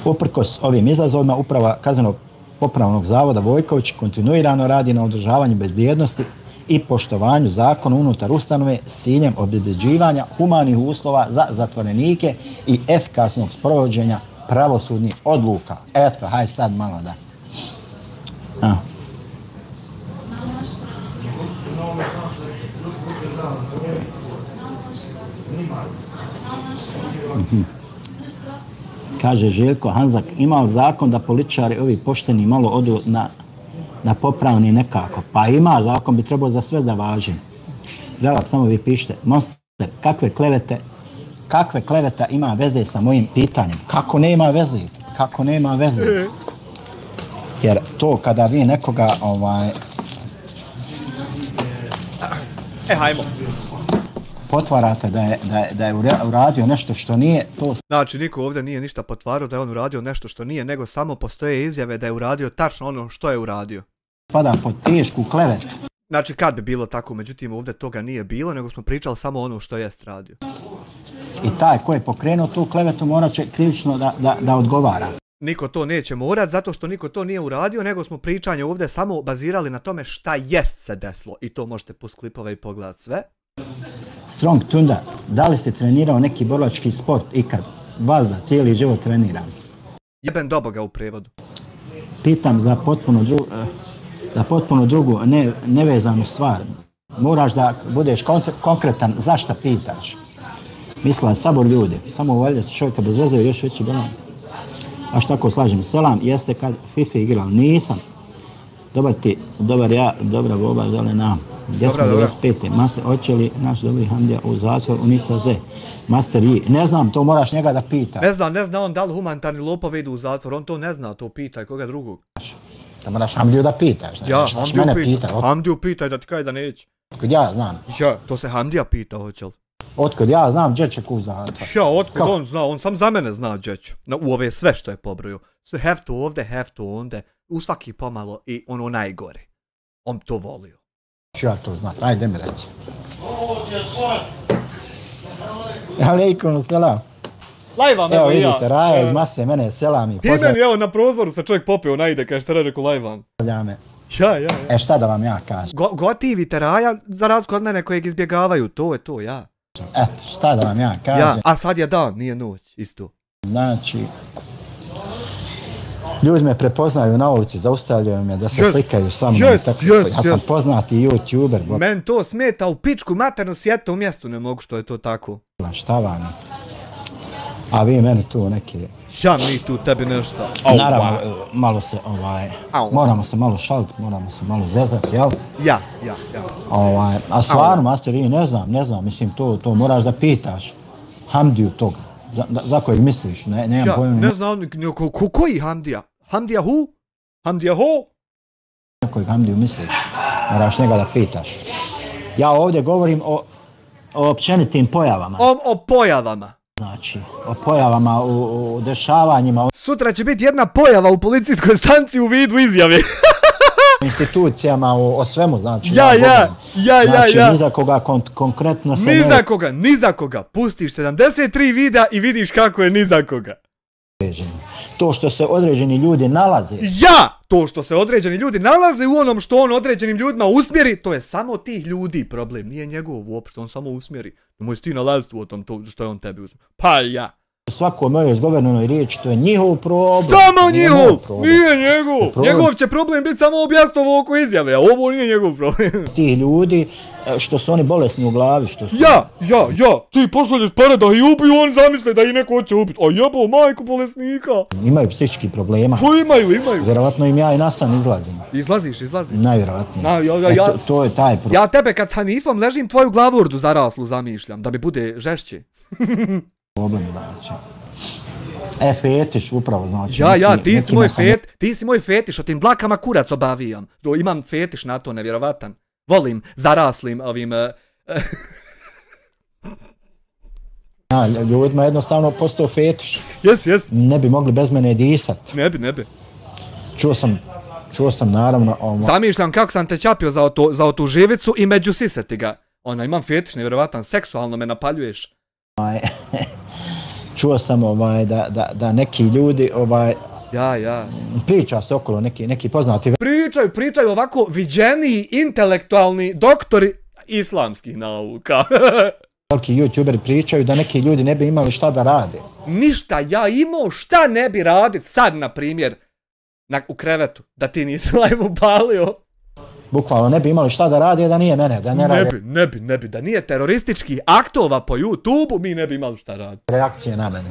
Uprkos ovim izazovima, uprava Kaznenog popravnog zavoda Vojković kontinuirano radi na održavanju bezbjednosti i poštovanju zakona unutar ustanove s ciljem obezbeđivanja humanih uslova za zatvorenike i efikasnog sprovođenja pravosudnih odluka. Eto, hajde sad malo da. Kaže Željko Hanzak, imao zakon da političari ovi pošteni malo odu na popravni nekako. Pa ima, zakon bi trebao za sve da važi. Relak, samo vi pišite. Monster, kakve kleveta ima veze sa mojim pitanjem? Kako nema veze? Kako nema veze? Jer to kada vi nekoga hajmo. potvarate da je uradio nešto što nije, to... Znači, niko ovdje nije ništa potvarao da je on uradio nešto što nije, nego samo postoje izjave da je uradio tačno ono što je uradio. Pada pod tešku klevetu. Znači, kad bi bilo tako, međutim, ovdje toga nije bilo, nego smo pričali samo ono što jest radio. I taj ko je pokrenuo tu klevetu morat će krivično da odgovara. Niko to neće morat, zato što niko to nije uradio, nego smo pričanje ovdje samo bazirali na tome šta jest se desilo. I to možete pust klipove i pogledat sve. Strong Tunda, da li si trenirao neki borilački sport ikad? Vas da cijeli život treniram. Jeben doboga u prevodu. Pitam za potpuno drugu, nevezanu stvar. Moraš da budeš konkretan, zašto pitaš? Mislila sabor ljudi, samo uvaljati čovjeka bez veze još veći bolan. Baš tako slažem. Selam, jeste kad FIFA igrao? Nisam. Dobra boba, dole nam. Gdje smo 95. Master, hoće li naš dobri Hamdija u zatvor u Nica Z? Master I. Ne znam, to moraš njega da pita. Ne zna on da li humanitarni lopove idu u zatvor, on to ne zna, to pitaj koga drugog. Da moraš Hamdiju da pitaš. Ja, Hamdiju pitaj da ti kaj da neće. Otkud ja znam. Ja, to se Hamdija pita, hoće li? Otkud ja znam gdje će ku zatvor. Ja, otkud on zna, on sam za mene zna gdje ću. U ove sve što je pobrojio. Sve have to ovdje, have to onde, u svaki pomalo i ono najgore. On to volio. Ja to znam, ajde mi reci. Aleikum selam. Lajvam, evo ja. Evo vidite, Raja iz mase, mene selam i pozdrav. Evo na prozoru se čovjek popeo, najde, kaže šta reku lajvam. Ja. Šta da vam ja kažem? Gotivite Raja, za razliku od mene kojeg izbjegavaju, to je to, ja. Eto, šta da vam ja kažem? Ja, a sad je dan, nije noć, isto. Znači, ljudi me prepoznaju na ulici, zaustavljaju me da se slikaju sa mnom. Ja sam poznati youtuber. Men to smeta u pičku maternu sjeta u mjestu, ne mogu što je to tako. Šta vam je? A vi meni tu neki... Ja mi tu tebi nešto. Naravno, malo se moramo se malo šaliti, moramo se malo zezati, jel? Ja. A stvarno, Master I, ne znam, mislim, to moraš da pitaš Hamdiju toga. Za kojeg misliš, nemam pojma. Ne znam, koji Hamdija? Hamdija hu? Hamdija ho? Za kojeg Hamdiju misliš, moraš njega da pitaš. Ja ovdje govorim o općenitim pojavama. O pojavama. Znači, o pojavama, u dešavanjima. Sutra će biti jedna pojava u policijskoj stanciji u vidu izjave. Institucijama, o svemu, znači. Ja. Znači, ni za koga konkretno se Ni za koga. Pustiš 73 videa i vidiš kako je ni za koga. To što se određeni ljudi nalaze. To što se određeni ljudi nalaze u onom što on određenim ljudima usmjeri, to je samo tih ljudi problem. Nije njegov uopšte, on samo usmjeri. Nemoj ti nalaziti u tom što je on tebi usmjeri. Pa ja. Svako mojoj izgovornoj riječi, to je njihov problem. Samo njihov! Nije njegov! Njegov će problem biti samo objasnovo oko izjave, a ovo nije njegov problem. Ti ljudi, što su oni bolesni u glavi, što su... Ja! Ti pošalješ pare da ih ubiju, oni zamisle da ih neko hoće ubiti. A jebo, majku bolesnika! Imaju psihičkih problema. Imaju. Vjerovatno im ja i na san izlazim. Izlaziš? Najvjerovatnije. To je taj problem. Ja tebe kad s Hanifom ležim tvoju glavordu zaraslu zamišljam, da mi bude žešće. Problem, znači. Fetiš, upravo, znači. Ti si moj fetiš, o tim dlakama kurac obavijam. Imam fetiš na to, nevjerovatan. Volim zaraslim ovim... Ja, ljudima jednostavno postao fetiš. Jes. Ne bi mogli bez mene disat. Ne bi. Čuo sam naravno... Zamišljam kako sam te čapio za tu živicu i među siseti ga. Imam fetiš, nevjerovatan, seksualno me napaljuješ. Čuo sam da neki ljudi Ja. Priča se okolo neki poznati... Pričaju ovako viđeniji intelektualni doktori islamskih nauka. Veliki youtuberi pričaju da neki ljudi ne bi imali šta da rade. Ništa, ja imao šta ne bi radit sad, na primjer, u krevetu, da ti nisi live upalio. Bukvalno ne bi imali šta da rade da nije mene, da ne rade. Ne bi, da nije terorističkih aktova po YouTube-u, mi ne bi imali šta raditi. Reakcije na mene.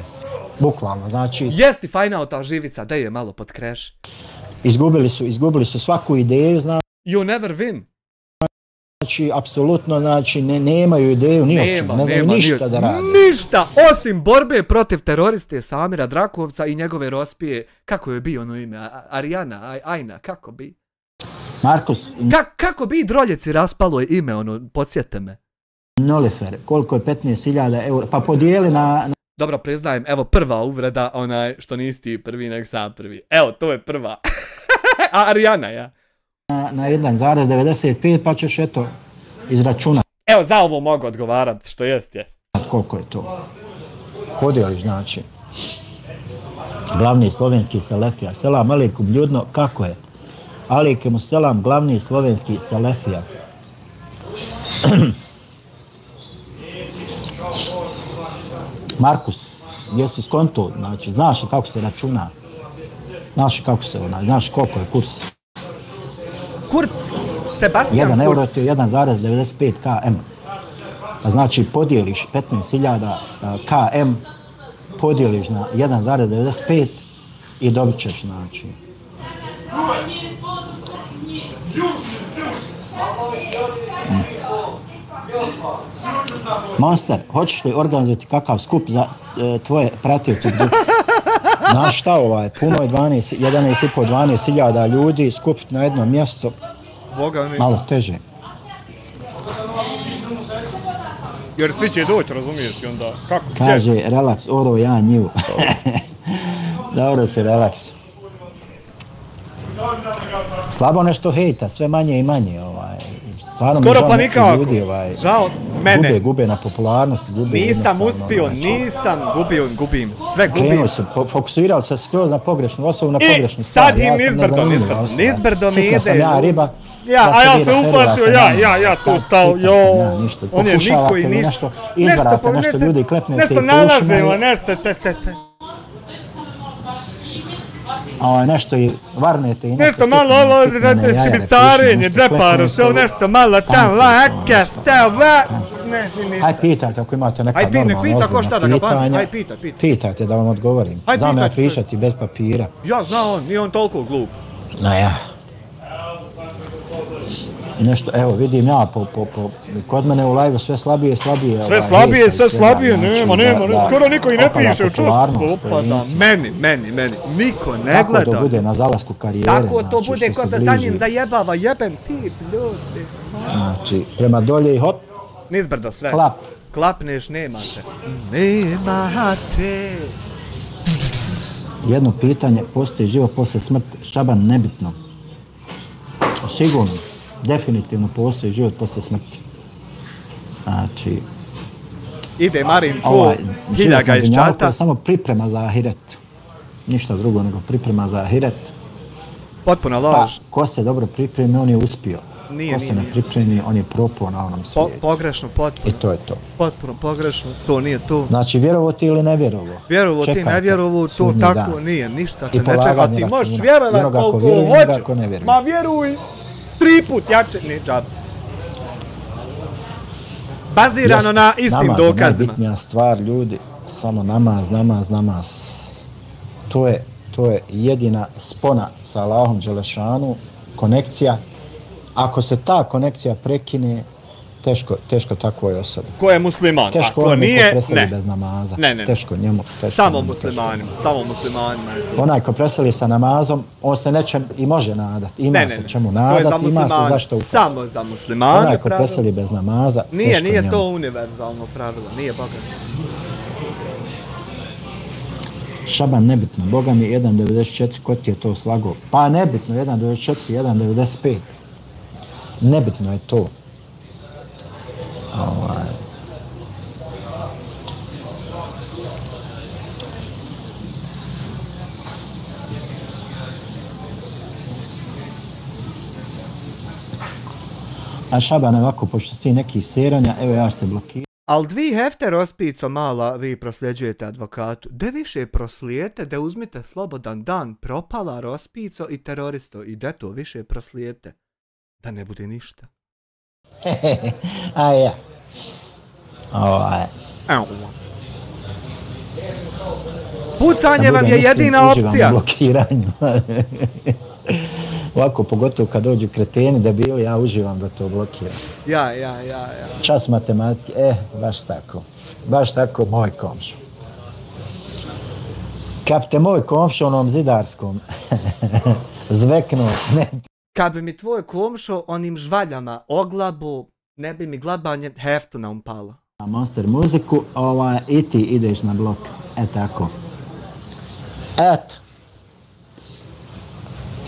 Bukvalno, znači... Jesti fajna ta živica, da je malo pod kreš. Izgubili su svaku ideju, znači... You never win. Znači, apsolutno, znači, nemaju ideju ni o čemu, ne znaju ništa da rade. Ništa, osim borbe protiv teroriste Samira Drakovca i njegove rospije, kako je bio ono ime, Arijana, Ajna, kako bi? Markus... Kako bi Droljeci raspalo ime, podsjete me. Nolifer, koliko je 15.000 eura, pa podijeli na... Dobro, priznajem, evo prva uvreda, što nisi ti prvi, nek sam prvi. Evo, to je prva. A Arijana, ja. Na 1,95 pa ćeš eto izračunati. Evo, za ovo mogu odgovarati, što jest. Koliko je to? Podijeliš, znači. Glavni slovenski selefija. Selam alejkum, ljudno, kako je? Alejkum selam, glavni slovenski selefija. Markus, jesi skonto, znači, znaš kako se računa? Znaš koliko je kurs? Kurz, Sebastian Kurz. 1 euro je 1,95 km. Pa znači podijeliš 15.000 km, podijeliš na 1,95 i dobit ćeš, znači. Monster, hoćeš li organizovati kakav skup za tvoje pratioce? Znaš šta puno je 11,5-12.000 ljudi skupiti na jedno mjesto, malo teže. Jer svi će doći, razumiješ, i onda kako će? Kaže, relaks, oro ja nju. Dobro se, relaks. Slabo nešto hejta, sve manje i manje. Skoro pa nikako. Žao, mene. Gube na popularnosti. Nisam uspio, gubim. Sve gubim. Krenuo se, fokusirao se skroz na pogrešnu osobu, na pogrešnu stvar. I sad im nizbrdo mi ide. Sam ja riba. A ja se uhvatio, ja tu stao, on je niko i ništa. Izvarate nešto ljudi, klepnete i nešto nalazimo, nešto nešto i varnete i nešto malo šibicarenje, džeparoš, nešto malo tam, laka, stava. Hajde pitajte ako imate neka normalna ozbiljna pitanja. Pitajte da vam odgovorim. Znam ja pričati bez papira. Ja znam on, nije on toliko glup. No ja. Nešto, evo vidim ja, kod mene u live sve slabije. Sve slabije, nema, skoro niko i ne piše u čuku. Opada, meni, niko ne gleda. Tako to bude na zalasku karijere. Tako to bude ko se sa njim zajebava, jebem tip, ljudi. Znači, prema dolje i hop. Nizbrdo sve. Klap. Klapneš, nema te. Nema te. Jedno pitanje, postoji život poslije smrti, Šaban, nebitno. Sigurno. Definitivno postoji život poslije smrti. Znači... Ide Marin ko hiljaga iz čata. Je samo priprema za ahiret. Ništa drugo nego priprema za ahiret. Potpuna laž. Pa, ko se dobro pripremi, on je uspio. Ko se ne pripremi, on je propao na onom svijetu. Pogrešno, potpuno. I to je to. Potpuno pogrešno, to nije to. Znači, vjerovo ti ili ne vjerovo? Vjerovo ti, ne vjerovo, to tako nije, ništa te ne čeka. Ti možeš vjerovati koliko hoćeš. Ma vjeruj! 3 put jače, ne džab. Bazirano na istim dokazima. Najbitnija stvar, ljudi, samo namaz. To je jedina spona sa Allahom Đelešanu, konekcija. Ako se ta konekcija prekine, teško takvoj osobi. Ko je musliman, Teško ko onaj ko nije, preseli ne. bez namaza. Ne. Teško njemu. Samo muslimanima, samo muslimanima. Onaj ko preseli sa namazom, on se nečem i može nadati. Ima se čemu nadati, ima se zašto upasti. Samo za muslimane. Onaj ko preseli bez namaza, Nije to univerzalno pravilo, nije boga. Šaban nebitno, boga mi 1.94, ko ti je to slago? Pa nebitno, 1.94, 1.95. Nebitno je to. A Šaban, ovako, pošto si neki seranja, evo ja ste blokirao. Al dvi hefte rospico mala vi prosljeđujete advokatu. De više proslijete, da uzmite slobodan dan, propala rospico i teroristo. I de to više proslijete. Da ne bude ništa. A ja. Pucanje vam je jedina opcija. Uživam u blokiranju. Ovako, pogotovo kad dođu kreteni debili, ja uživam da to blokiram. Ja. Čas matematike, baš tako moj komšu. Kap te moj komšu onom zidarskom zveknuo, ne. Kad bi mi tvoj komšo onim žvaljama oglabu, ne bi mi glabanje heftu naumpalo. Monster muziku, i ti ideš na blok, tako. Eto.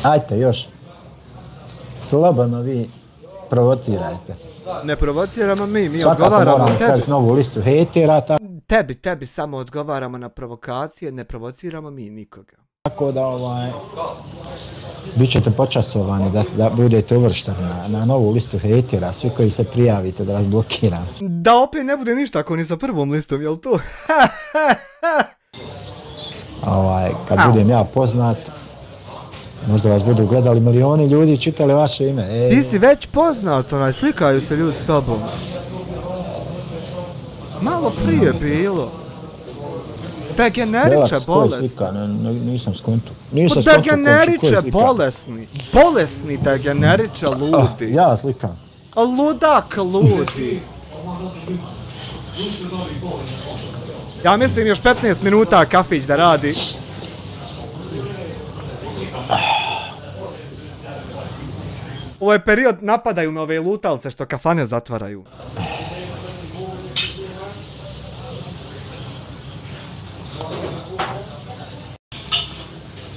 Ajte, još. Slobodno vi provocirajte. Ne provociramo mi svakako odgovaramo tebi. Svakako novu listu hejtera. Tebi samo odgovaramo na provokacije, ne provociramo mi nikoga. Tako da bit ćete počasovani da budete uvršteni na novu listu hejtera, svi koji se prijavite da vas blokiram. Da opet ne bude ništa ako ni sa prvom listom, jel to? Kad budem ja poznat, možda vas budu gledali milioni ljudi i čitali vaše ime. Ti si već poznat, slikaju se ljudi s tobom. Malo prije bilo. Degeneriče bolesni. Nisam skontu. Degeneriče bolesni. Bolesni degeneriče ludi. Ja slikam. Ludak ludi. Ja mislim još 15 minuta kafić da radi. Ovo je period, napadaju me ove lutalce što kafane zatvaraju.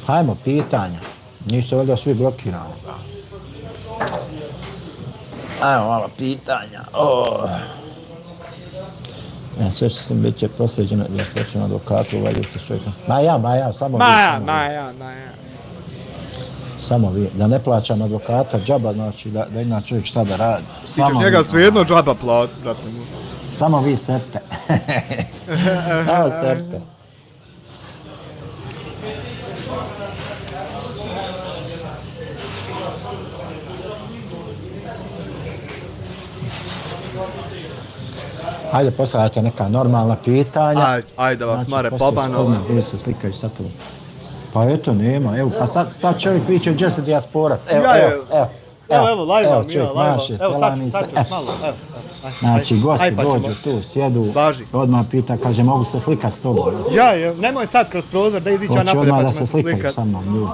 Hajmo, pitanja. Nisu ovdje svi blokirani. Ajmo malo pitanja. Sve što sam bit će prosljeđeno da počnem advokatu uvaljiti čovjeka. Maja, samo vi. Maja. Samo vi, da ne plaćam advokata džaba, znači da ima čovjek šta da radi. Ti ćeš njega svejedno džaba platiti. Samo vi serte. Evo serte. Ajde, postavljate neka normalna pitanja. Ajde da vas mare pobanova. Odmah bili se slikaju sa tu. Pa eto, nema, evo, pa sad čovjek viče gdje se dijasporac. Evo, lajva mi, čovjek naše, selani se. Znači, gosti dođu tu, sjedu, odmah pita, kaže, mogu se slikat s tobom. Nemoj sad kroz prozor da izića napolje pa ćemo se slikat. Slikaju sa mnom, ljudi.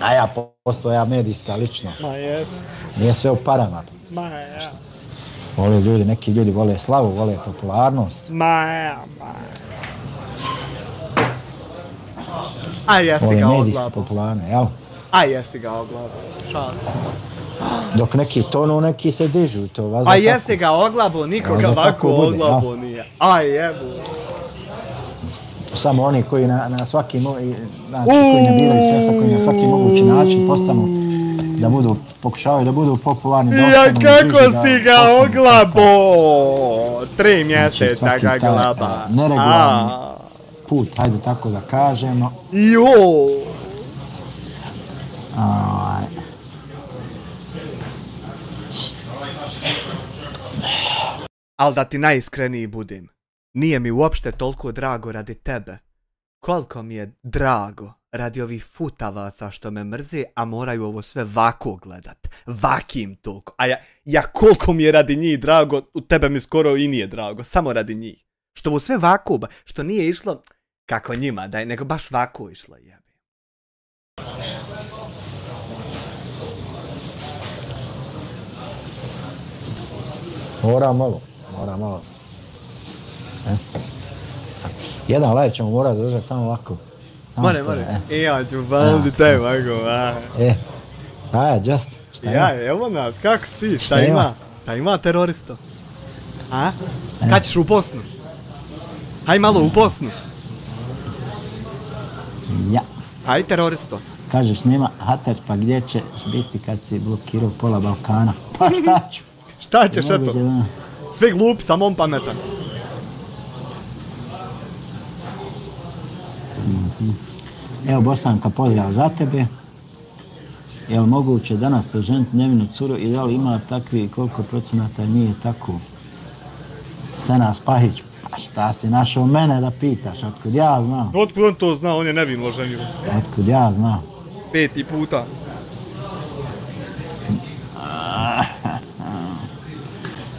A ja postoja medijska ličnost. Nije sve u parama. Vole ljudi, neki ljudi vole slavu, vole popularnost. A jesi ga medijski popularne, jel? A jesi ga oglabo, šal. Dok neki tonu, neki se dižu, to vas. A jesi ga oglabo, nikoga ovako oglabo nije. A jebu. Samo oni koji na svaki, znači koji ne biraju svijesa, koji na svaki mogući način postanu, da budu, pokušavaju da budu popularni. Ja kako si ga oglabo! 3 mjeseca ga glaba. Neregularni put, hajde tako da kažemo. Al da ti najiskreniji budim, nije mi uopšte toliko drago radi tebe, koliko mi je drago radi ovih futavaca što me mrze, a moraju ovo sve vako gledat. Vakim to. A ja koliko mi je radi njih drago, u tebe mi skoro i nije drago, samo radi njih. Što ovo sve vako, što nije išlo kako njima, nego baš vako išlo, jebe. Mora malo. Jedan live ćemo morati zadržati samo ovako. More. Ja ću baldi taj ovako, just. Šta ima? Ja, evo nas, kako si? Šta ima? Šta ima teroristo? A? Kad ćeš u Bosnu? Haj malo u Bosnu. Ja. Haj teroristo. Kažeš nema Haters, pa gdje će biti kad si blokirao pola Balkana? Pa šta ću? Šta ćeš eto? Sve glup, samo on pametan. Evo Bosanka, pozdrav za tebe. Je li moguće danas oženiti Nevinu curu i da li ima takvi, koliko procenata nije tako? Senas Pahić, pa šta si našao mene da pitaš, otkud ja znam? Otkud on to zna, on je nevino oženio. Otkud ja znam? 5 puta.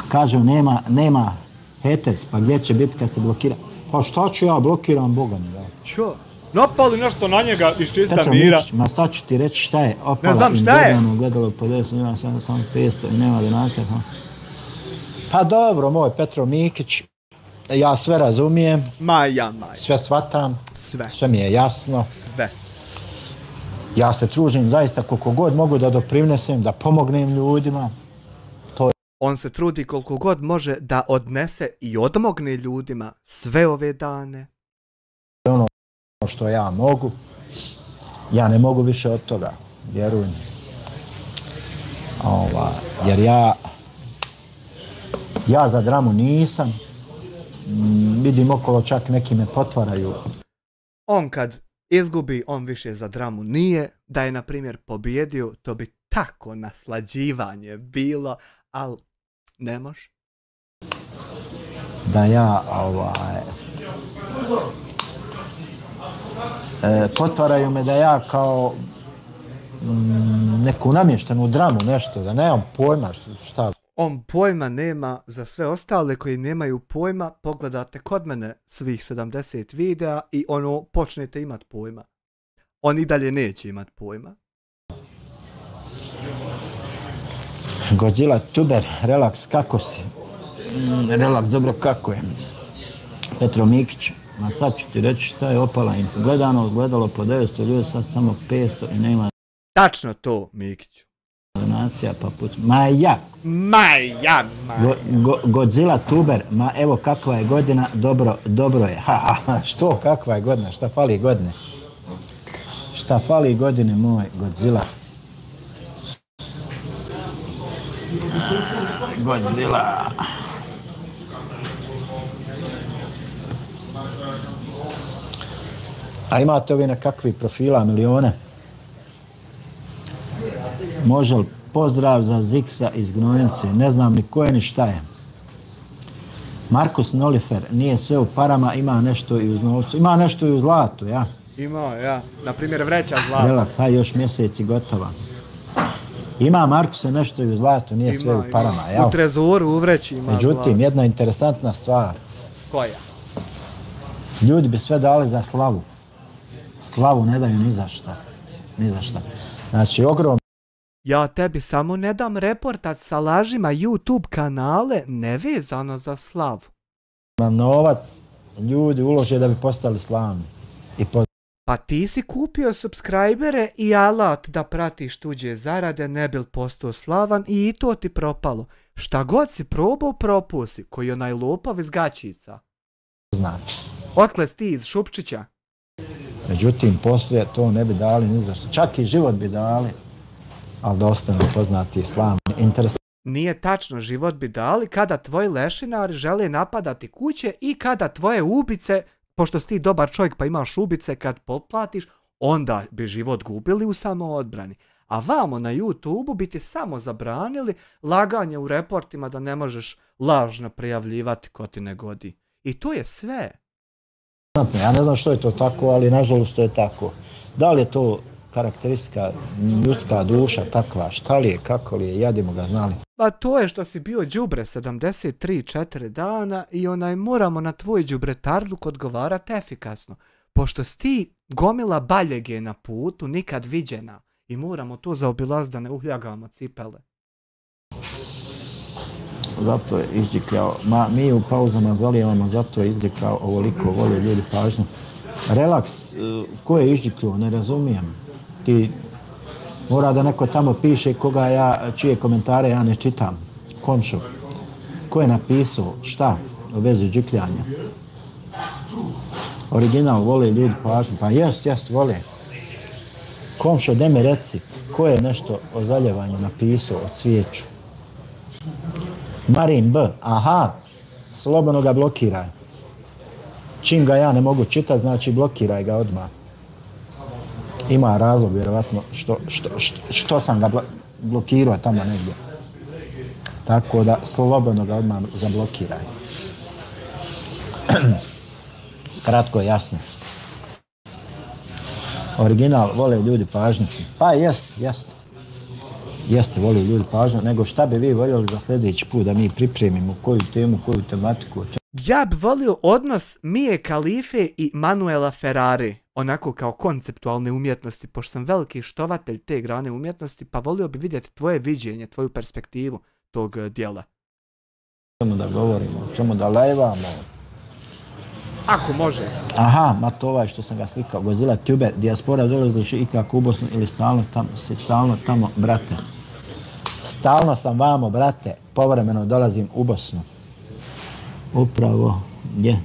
Kažu nema haters, pa gdje će biti kad se blokira? Pa šta ću ja, blokiram Boga mi. Čo? Napali nešto na njega iz čista Petar mira. Mišić, ma sad ću ti reći šta je. Opala Ne znam šta je. Gledalo po 10, ima samo 500 i nema donacija. Pa dobro, moj Petro Mikić, ja sve razumijem. Maja. Sve shvatam. Sve. Sve mi je jasno. Sve. Ja se tružim zaista koliko god mogu da doprinesem, da pomognem ljudima. On se trudi koliko god može da odnese i odmogne ljudima sve ove dane. Ono što ja mogu, ja ne mogu više od toga, vjerujem. Jer ja za dramu nisam, vidim okolo čak neki me potvaraju. On kad izgubi, on više za dramu nije. Da je, na primjer, pobjedio, to bi tako naslađivanje bilo, ali ne može. Da ja, potvaraju me da ja kao neku namještenu dramu, nešto, da nemam pojma šta. On pojma nema za sve ostale koji nemaju pojma, pogledate kod mene svih 70 videa i počnete imat pojma. On i dalje neće imat pojma. Godzilla Tuber, relaks, kako si? Relaks, dobro, kako je? Petro Mikić, ma sad ću ti reći šta je opala im. Gledalo po 900 ljudi, sad samo 500 i nema... Tačno to, Mikiću. Donacija, pa put... Maja! Godzilla Tuber, ma evo kakva je godina, dobro je. Što, kakva je godina, šta fali godine? Šta fali godine, moj Godzilla? Godzilla. A imate ovi nekakvi profila, milione? Može li pozdrav za Ziksa iz Gnojnice? Ne znam ni ko je ni šta je. Markus Nolifer, nije sve u parama, ima nešto i uz novcu. Ima nešto i u zlatu, ja? Ima, ja. Naprimjer, vreća zlata. Relaks, haj još mjeseci gotova. Ima Markuse nešto i u zlatu, nije sve u parama, ja? U trezoru, u vreći ima zlata. Međutim, jedna interesantna stvar. Koja? Ljudi bi sve dali za slavu. Slavu ne daju ni za šta. Ni za šta. Znači, ogromno. Ja tebi samo ne dam reportat sa lažima YouTube kanale nevezano za slavu. Novac ljudi ulože da bi postali slavni. Pa ti si kupio subscribere i alat da pratiš tuđe zarade, ne bil postao slavan i to ti propalo. Šta god si probao, propusi, koji je onaj lopav iz gačica. Znači. Otkle si ti iz Šupčića? Međutim, poslije to ne bi dali ni za što. Čak i život bi dali, ali da ostane poznati slavni. Nije tačno, život bi dali kada tvoji lešinari žele napadati kuće i kada tvoje ubice, pošto si ti dobar čovjek pa imaš ubice, kad potplatiš, onda bi život gubili u samoodbrani. A vamo na YouTube-u bi ti samo zabranili laganje u reportima da ne možeš lažno prijavljivati ko ti ne godi. I to je sve. Ja ne znam što je to tako, ali nažalost to je tako. Da li je to karakteristika ljudska duša takva, šta li je, kako li je, jadimo ga znali. Pa to je što si bio đubre 73-4 dana i moramo na tvoj đubretarluk odgovarati efikasno. Pošto si ti gomila baljege na putu, nikad viđena. I moramo to zaobilaziti da ne uhljagamo cipele. Zato je izđikljao, mi u pauzama zalijevamo, zato je izđikljao ovoliko, vole ljudi pažnju. Relaks, ko je izđikljao, ne razumijem. Ti mora da neko tamo piše čije komentare ja ne čitam. Komšo, ko je napisao, šta u vezi džikljanja? Original, vole ljudi pažnju, pa jest, vole. Komšo, de mi reci, ko je nešto o zaljevanju napisao, o cvijeću? Marin B, aha, slobodno ga blokiraj. Čim ga ja ne mogu čitati, znači blokiraj ga odmah. Ima razlog, vjerovatno, što sam ga blokirao tamo negdje. Tako da, slobodno ga odmah zablokiraj. Kratko i jasno. Original, vole ljudi pažnju. Pa jest. Jeste, vole ljudi pažnju, nego šta bi vi voljeli za sljedeći put da mi pripremimo, koju temu, koju tematiku. Ja bi volio odnos Mije Khalife i Manuela Ferrari, onako kao konceptualne umjetnosti, pošto sam veliki štovatelj te grane umjetnosti, pa volio bi vidjeti tvoje viđenje, tvoju perspektivu tog dijela. Čemu da govorimo, čemu da lajvamo? Ako može. Aha, ma to ovaj što sam ga slikao, Godzilla Tube, dijaspora dolaziš ikako u Bosnu ili stalno tamo, brate. Stalno sam vamo, brate, povremeno dolazim u Bosnu. Upravo, gdje?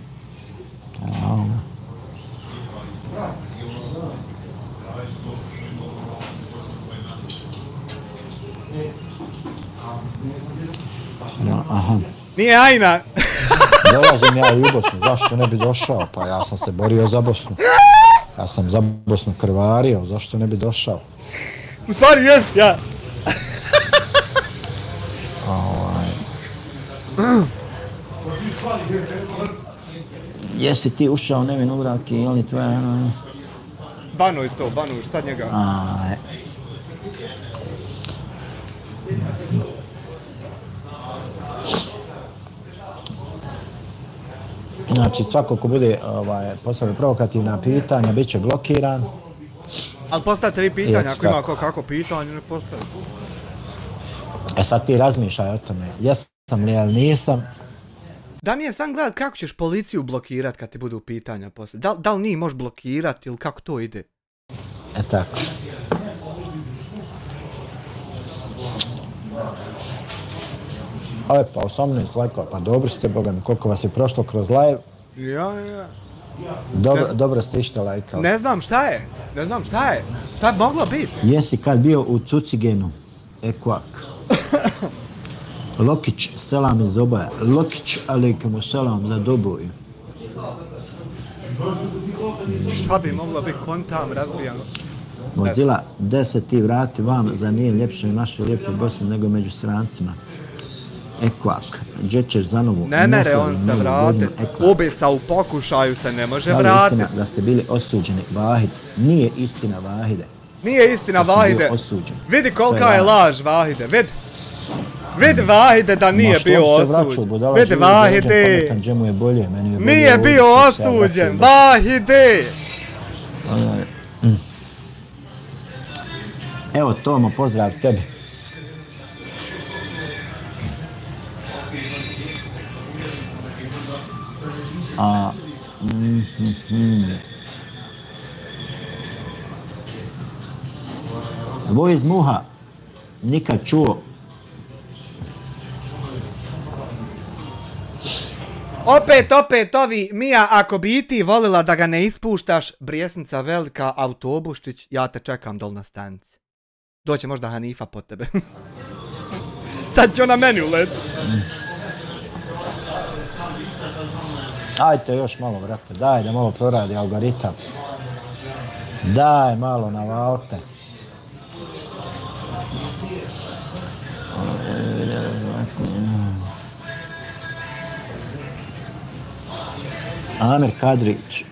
Aha. Nije ajna! Dolazim ja i u Bosnu, zašto ne bi došao? Pa ja sam se borio za Bosnu. Ja sam za Bosnu krvario, zašto ne bi došao? U stvari jest, ja! Jesi ti ušao Nevin u brak i oni tvoja... Banuj to, šta njega? Znači, svako ko bude postavio provokativna pitanja, bit će blokiran. Ali postavite vi pitanja, ako ima kako pitanje, ne postavite. Sad ti razmišljaj o tome, jesam li ili nisam. Da mi je sam gledat kako ćeš policiju blokirat kad ti budu pitanja poslije. Da li njih možeš blokirat ili kako to ide? Tako. Pa 18 lajkova, pa dobro ste, boga mi, koliko vas je prošlo kroz live. Ja. Dobro ste išta lajkali. Ne znam šta je. Šta bi moglo biti? Jesi kad bio u Cucigenu, Ekvak. Lokić, selam iz Doboja. Lokić, alejkum selam za Doboju. Šta bi moglo biti kontam razbijano? Godzilla, 10 ti vrati vam, za nije ljepše u našoj lijepoj Bosni nego među strancima. Ekvak, gdje ćeš za novu? Ne mere on se vrati. Ubica u pokušaju se ne može vratiti. Da li je istina da ste bili osuđeni, Vahid? Nije istina, Vahide. Nije istina, Vahide. Vidi kolika je laž, Vahide, vidi Vahide da nije bio osuđen. Vidi Vahide. Nije bio osuđen, Vahide. Evo Tomo, pozdrav tebi. Voiz Muha, nikad čuo. Opet ovi, Mija, ako bi i ti volila da ga ne ispuštaš, Brijesnica Velika, Autobuštić, ja te čekam dol na stanici. Doće možda Hanifa po tebe. Sad će ona meni uletu. Ajte još malo, brate, daj da malo proradi algoritam. Daj malo na valte. Amir Kadrić,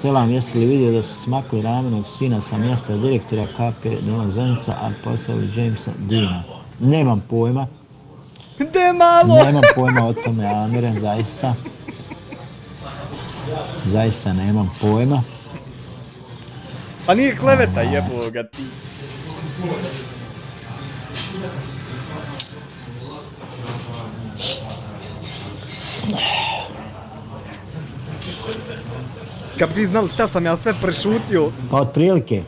Selam, jesi li vidio da su smakli Raminog sina sa mjesta direktora KP Nova Zenica, a poslali Jamesa Deana? Nemam pojma. De malo! Nemam pojma o tome, Amire, zaista. Zaista nemam pojma. Pa nije kleveta, jebo ga ti. Kad bi vi znali šta sam ja sve prešutio. Pa otprilike.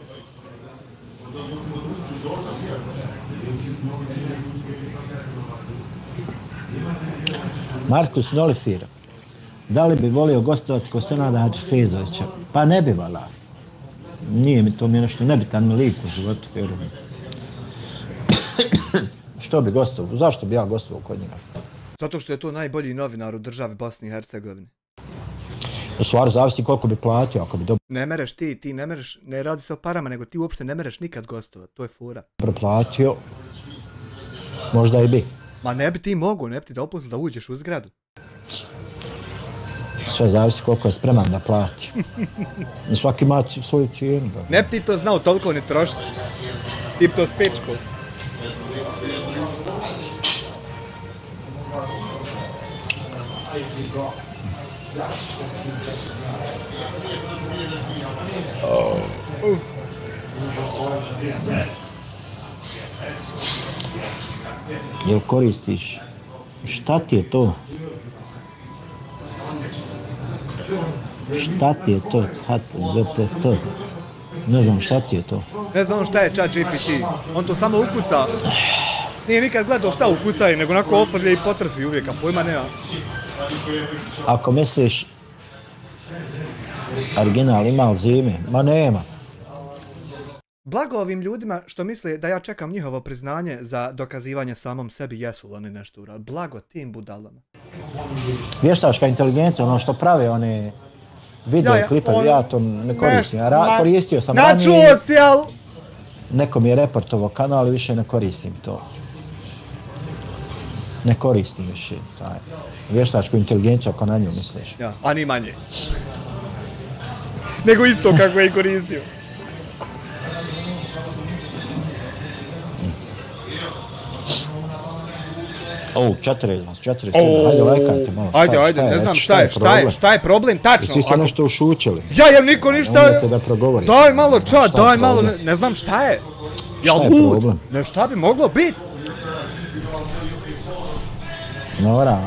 Markus Nolifir. Da li bi volio gostovati kod Senada Hadžifezovića? Pa ne bi vala. Nije mi to nešto nebitan mi lik u životu, vjerujem. Što bi gostovao? Zašto bi ja gostovao kod njega? Zato što je to najbolji novinar u državi Bosni i Hercegovine. U stvari zavisi koliko bi platio, ako bi Ne mereš ti ne mereš, ne radi se o parama, nego ti uopšte ne mereš nikad gostovati, to je fora. dobro platio, možda i bi. Ma ne bi ti mogo, ne bi ti dopustio da uđeš u zgradu. Sve zavisi koliko je spreman da plati. I svaki ima svoju cijenu. Ne bi ti to znao toliko ni trošiti. Ti bi to spečko. Jel koristiš? Šta ti je to? Šta ti je to? Ne znam šta ti je to. Ne znam šta je ChatGPT. On to samo ukuca. Nije nikad gledao šta ukucaju, nego onako ofrlje i potrfi uvijek, a pojma nema. Ako misliš original ima u zimi, ma nema. Blago ovim ljudima što misle da ja čekam njihovo priznanje za dokazivanje samom sebi, jesu li oni nešto uradili. Blago tim budalama. Vještačka inteligencija, ono što prave one video klipe, ja to ne koristim. Koristio sam ranije. Načuo si, al... Neko mi je reportovao kanal i više ne koristim to. Ne koristim više taj vještačku inteligenciju ako na nju misliš. Ja, a ni manje. Nego isto kako je i koristio. O, 4, hajde lajkajte malo. Ajde, ne znam šta je problem tačno. Svi se nešto ušučili. Ja niko ništa... Nemojte da progovorite. Daj malo čat, daj malo, ne znam šta je. Šta je problem? Ne, šta bi moglo biti? Nora,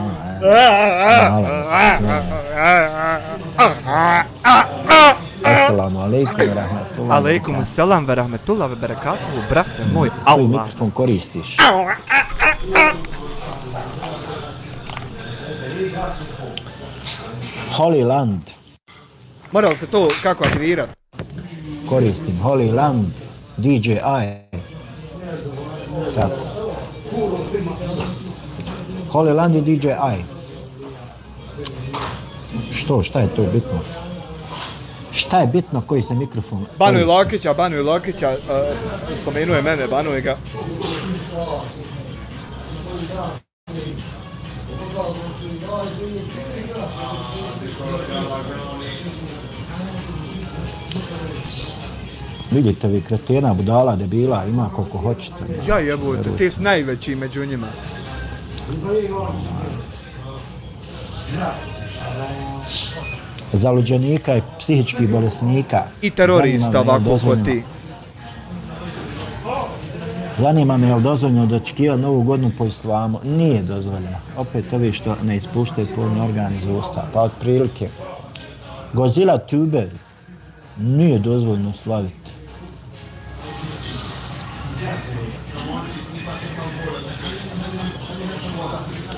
Assalamu alaikum wa rahmatullahi. Alaikum salam wa rahmatullahi wa barakatuhu, brate moj, Allah. Koji mikrofon koristiš? Holyland. Mora li se to kako aktivirat? Koristim Holyland, DJI. Tako. Holyland i DJI. Šta je to bitno? Šta je bitno koji se mikrofon koristi? Banuj Lakića, spomenuje mene, banuj ga. Vidite vi, kretena, budala, debila, ima koliko hoćete. Ja jebujte, ti si najveći među njima. Zaluđenika i psihičkih bolesnika. I terorista ovako ko ti. Zanima me je li dozvoljeno dočekivati Novu godinu po islamu? Nije dozvoljeno. Opet ovi što ne ispuštaju polni organ iz usta. Pa otprilike. Godzilla tuber nije dozvoljeno slaviti.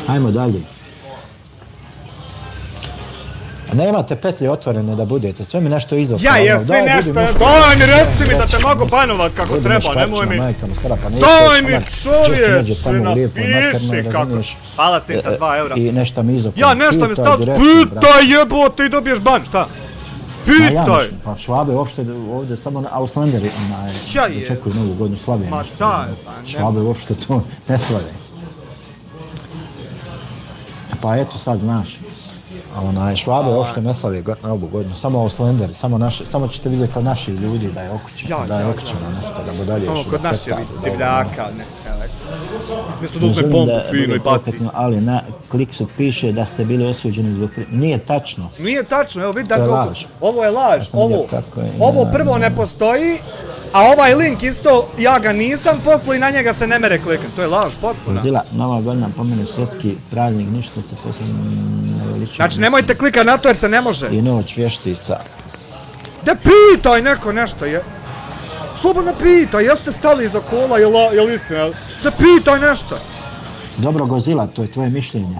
Hajmo dalje. Nemate petlje otvorene da budete, sve mi nešto izokano. Ja jesi nešto, daj mi reci mi da te mogu banovat kako treba, nemoj mi. Daj mi čovječe, napiši kako. Hvala cinta, 2 eura. I nešto mi izokano. Ja nešto mi stav, pitaj jebote i dobiješ ban, šta? Pitaj! Pa Švabe ovdje samo Auslanderi očekuju Novu godinu slave. Ma šta? Švabe uopšte to ne slave. Pa eto sad znaš. Švabe uopšte ne slave ovu godinu, samo Auslenderi, samo ćete vidjeti kod naših ljudi da je okućeno nešto, da budalje samo kod naših divljaka, ne, mjesto da uzme pompu fino i baci. Ali na Kliksu piše da ste bili osuđeni zbog... Nije tačno. Nije tačno, evo vidi da ovo je laž, ovo prvo ne postoji, a ovaj link isto, ja ga nisam poslao i na njega se ne mere klikati, to je laž potpuna. Zila, Nova godina pomenu svjetski praznik, ništa se posebno ne veličuje. Znači nemojte klikati na to jer se ne može. I noć vještica. Da pitaj neko nešto je. Slobodno pitaj, jeste stali iza kola, jel istina? Da pitaj nešto. Dobro Gozila, to je tvoje mišljenje.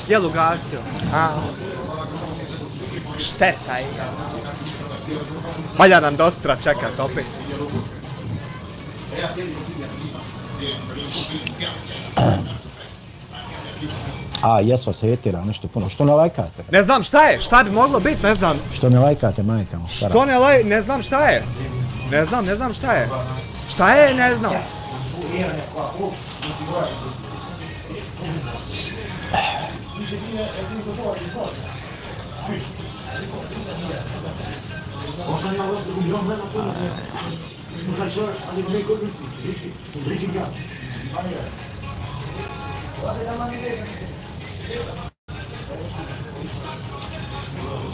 Jel ugasio? Šteta je. Valja nam do ostra čekat opet. Jesva se hetira nešto puno. Što ne lajkate? Ne znam šta je, šta bi moglo biti, ne znam. Što ne lajkate majkama? Što ne znam šta je. Ne znam šta je. Šta je, ne znam.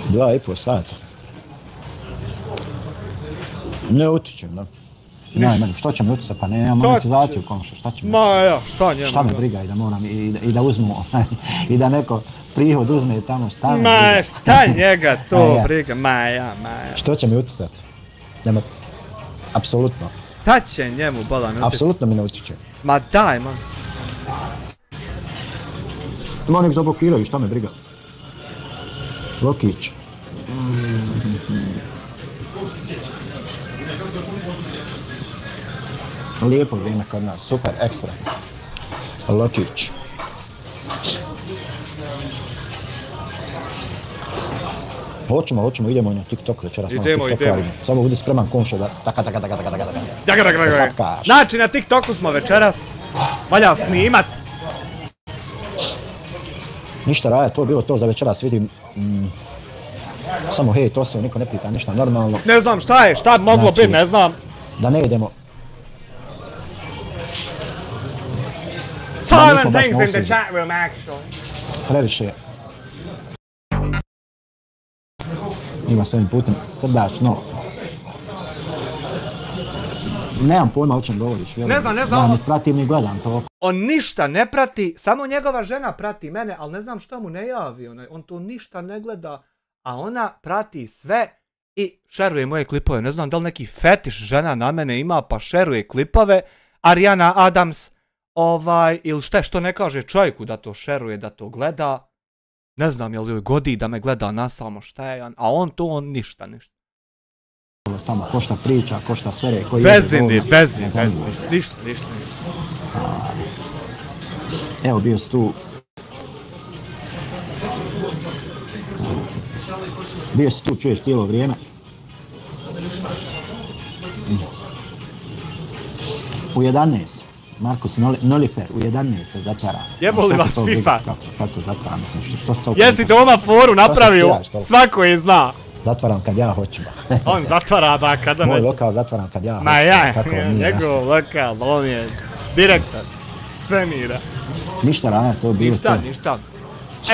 Dva i pol sata. Ne utičem, da. Ne, što će me utjecati, pa nemam monetizaciju komša, šta će me utjecati? Ma ja, šta njemu? Šta me briga i da moram i da uzmu, i da neko prihod uzme tamo, šta me briga? Ma šta njega to briga, ma ja. Što će mi utjecati? Nema, apsolutno. Šta će njemu bolan utjecati? Apsolutno mi ne utječe. Ma daj, man. Ma nek zablokiraju, šta me briga? Lokić. Lijepo vrijeme kod nas, super, ekstra. Lokić. Hoćemo, idemo na TikTok večeras. Idemo. Samo budi spreman komšo da taka. Znači na TikToku smo večeras. Valja snimat. Ništa Raja, to je bilo to za večeras, vidim. Samo hej, to se niko ne pita ništa normalno. Ne znam šta bi moglo biti, ne znam. Da ne idemo. Silent things in the chat room, actually. Previše. Ima s ovim putem srdačno. Nemam pojma o čem govoriš, vjerujem. Ne znam. Ja ne pratim ni gledam to. On ništa ne prati, samo njegova žena prati mene, ali ne znam što mu ne javi. On to ništa ne gleda, a ona prati sve i šeruje moje klipove. Ne znam da li neki fetiš žena na mene ima pa šeruje klipove. Ariana Adams, ili što ne kaže čovjeku da to šeruje, da to gleda. Ne znam je li joj godi da me gleda na samo šta je, a on ništa. Tamo košta priča, košta sere, koji Bezini, ništa. Evo bio si tu. Bio si tu, čuješ cijelo vrijeme. U 11. Markus Nolifer u 11 se zatvara. Jeboli vas FIFA. Kad se zatvara, mislim, što ste... Jesi doma foru napravio, svako je zna. Zatvaram kad ja hoću. On zatvara ba kada neće. Moj lokal zatvaram kad ja hoću. Ma ja, njegov lokal, on je direktor svemira. Ništa Raja, to je bilo to. Ništa.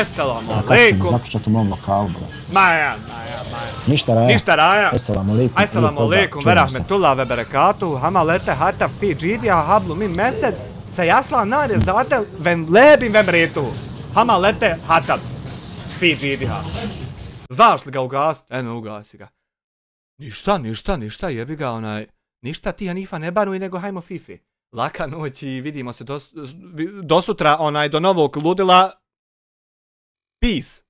Esselamu alaikum. Zapušćat u mom lokalu, bro. Ma ja. Ništa Raja. Esselamu alaikum, verahmetullah ve berekatuhu, hama lete hata fi džidija hablu min mesed, se jasla nare zatel vem lebim vem retu. Hama lete hata fi džidija. Znaš li ga ugasit? Eno, ugasi ga. Ništa, jebi ga ništa ti Hanifa ne banuj, nego hajmo Fifi. Laka noć i vidimo se do sutra, do novog ludila. Peace.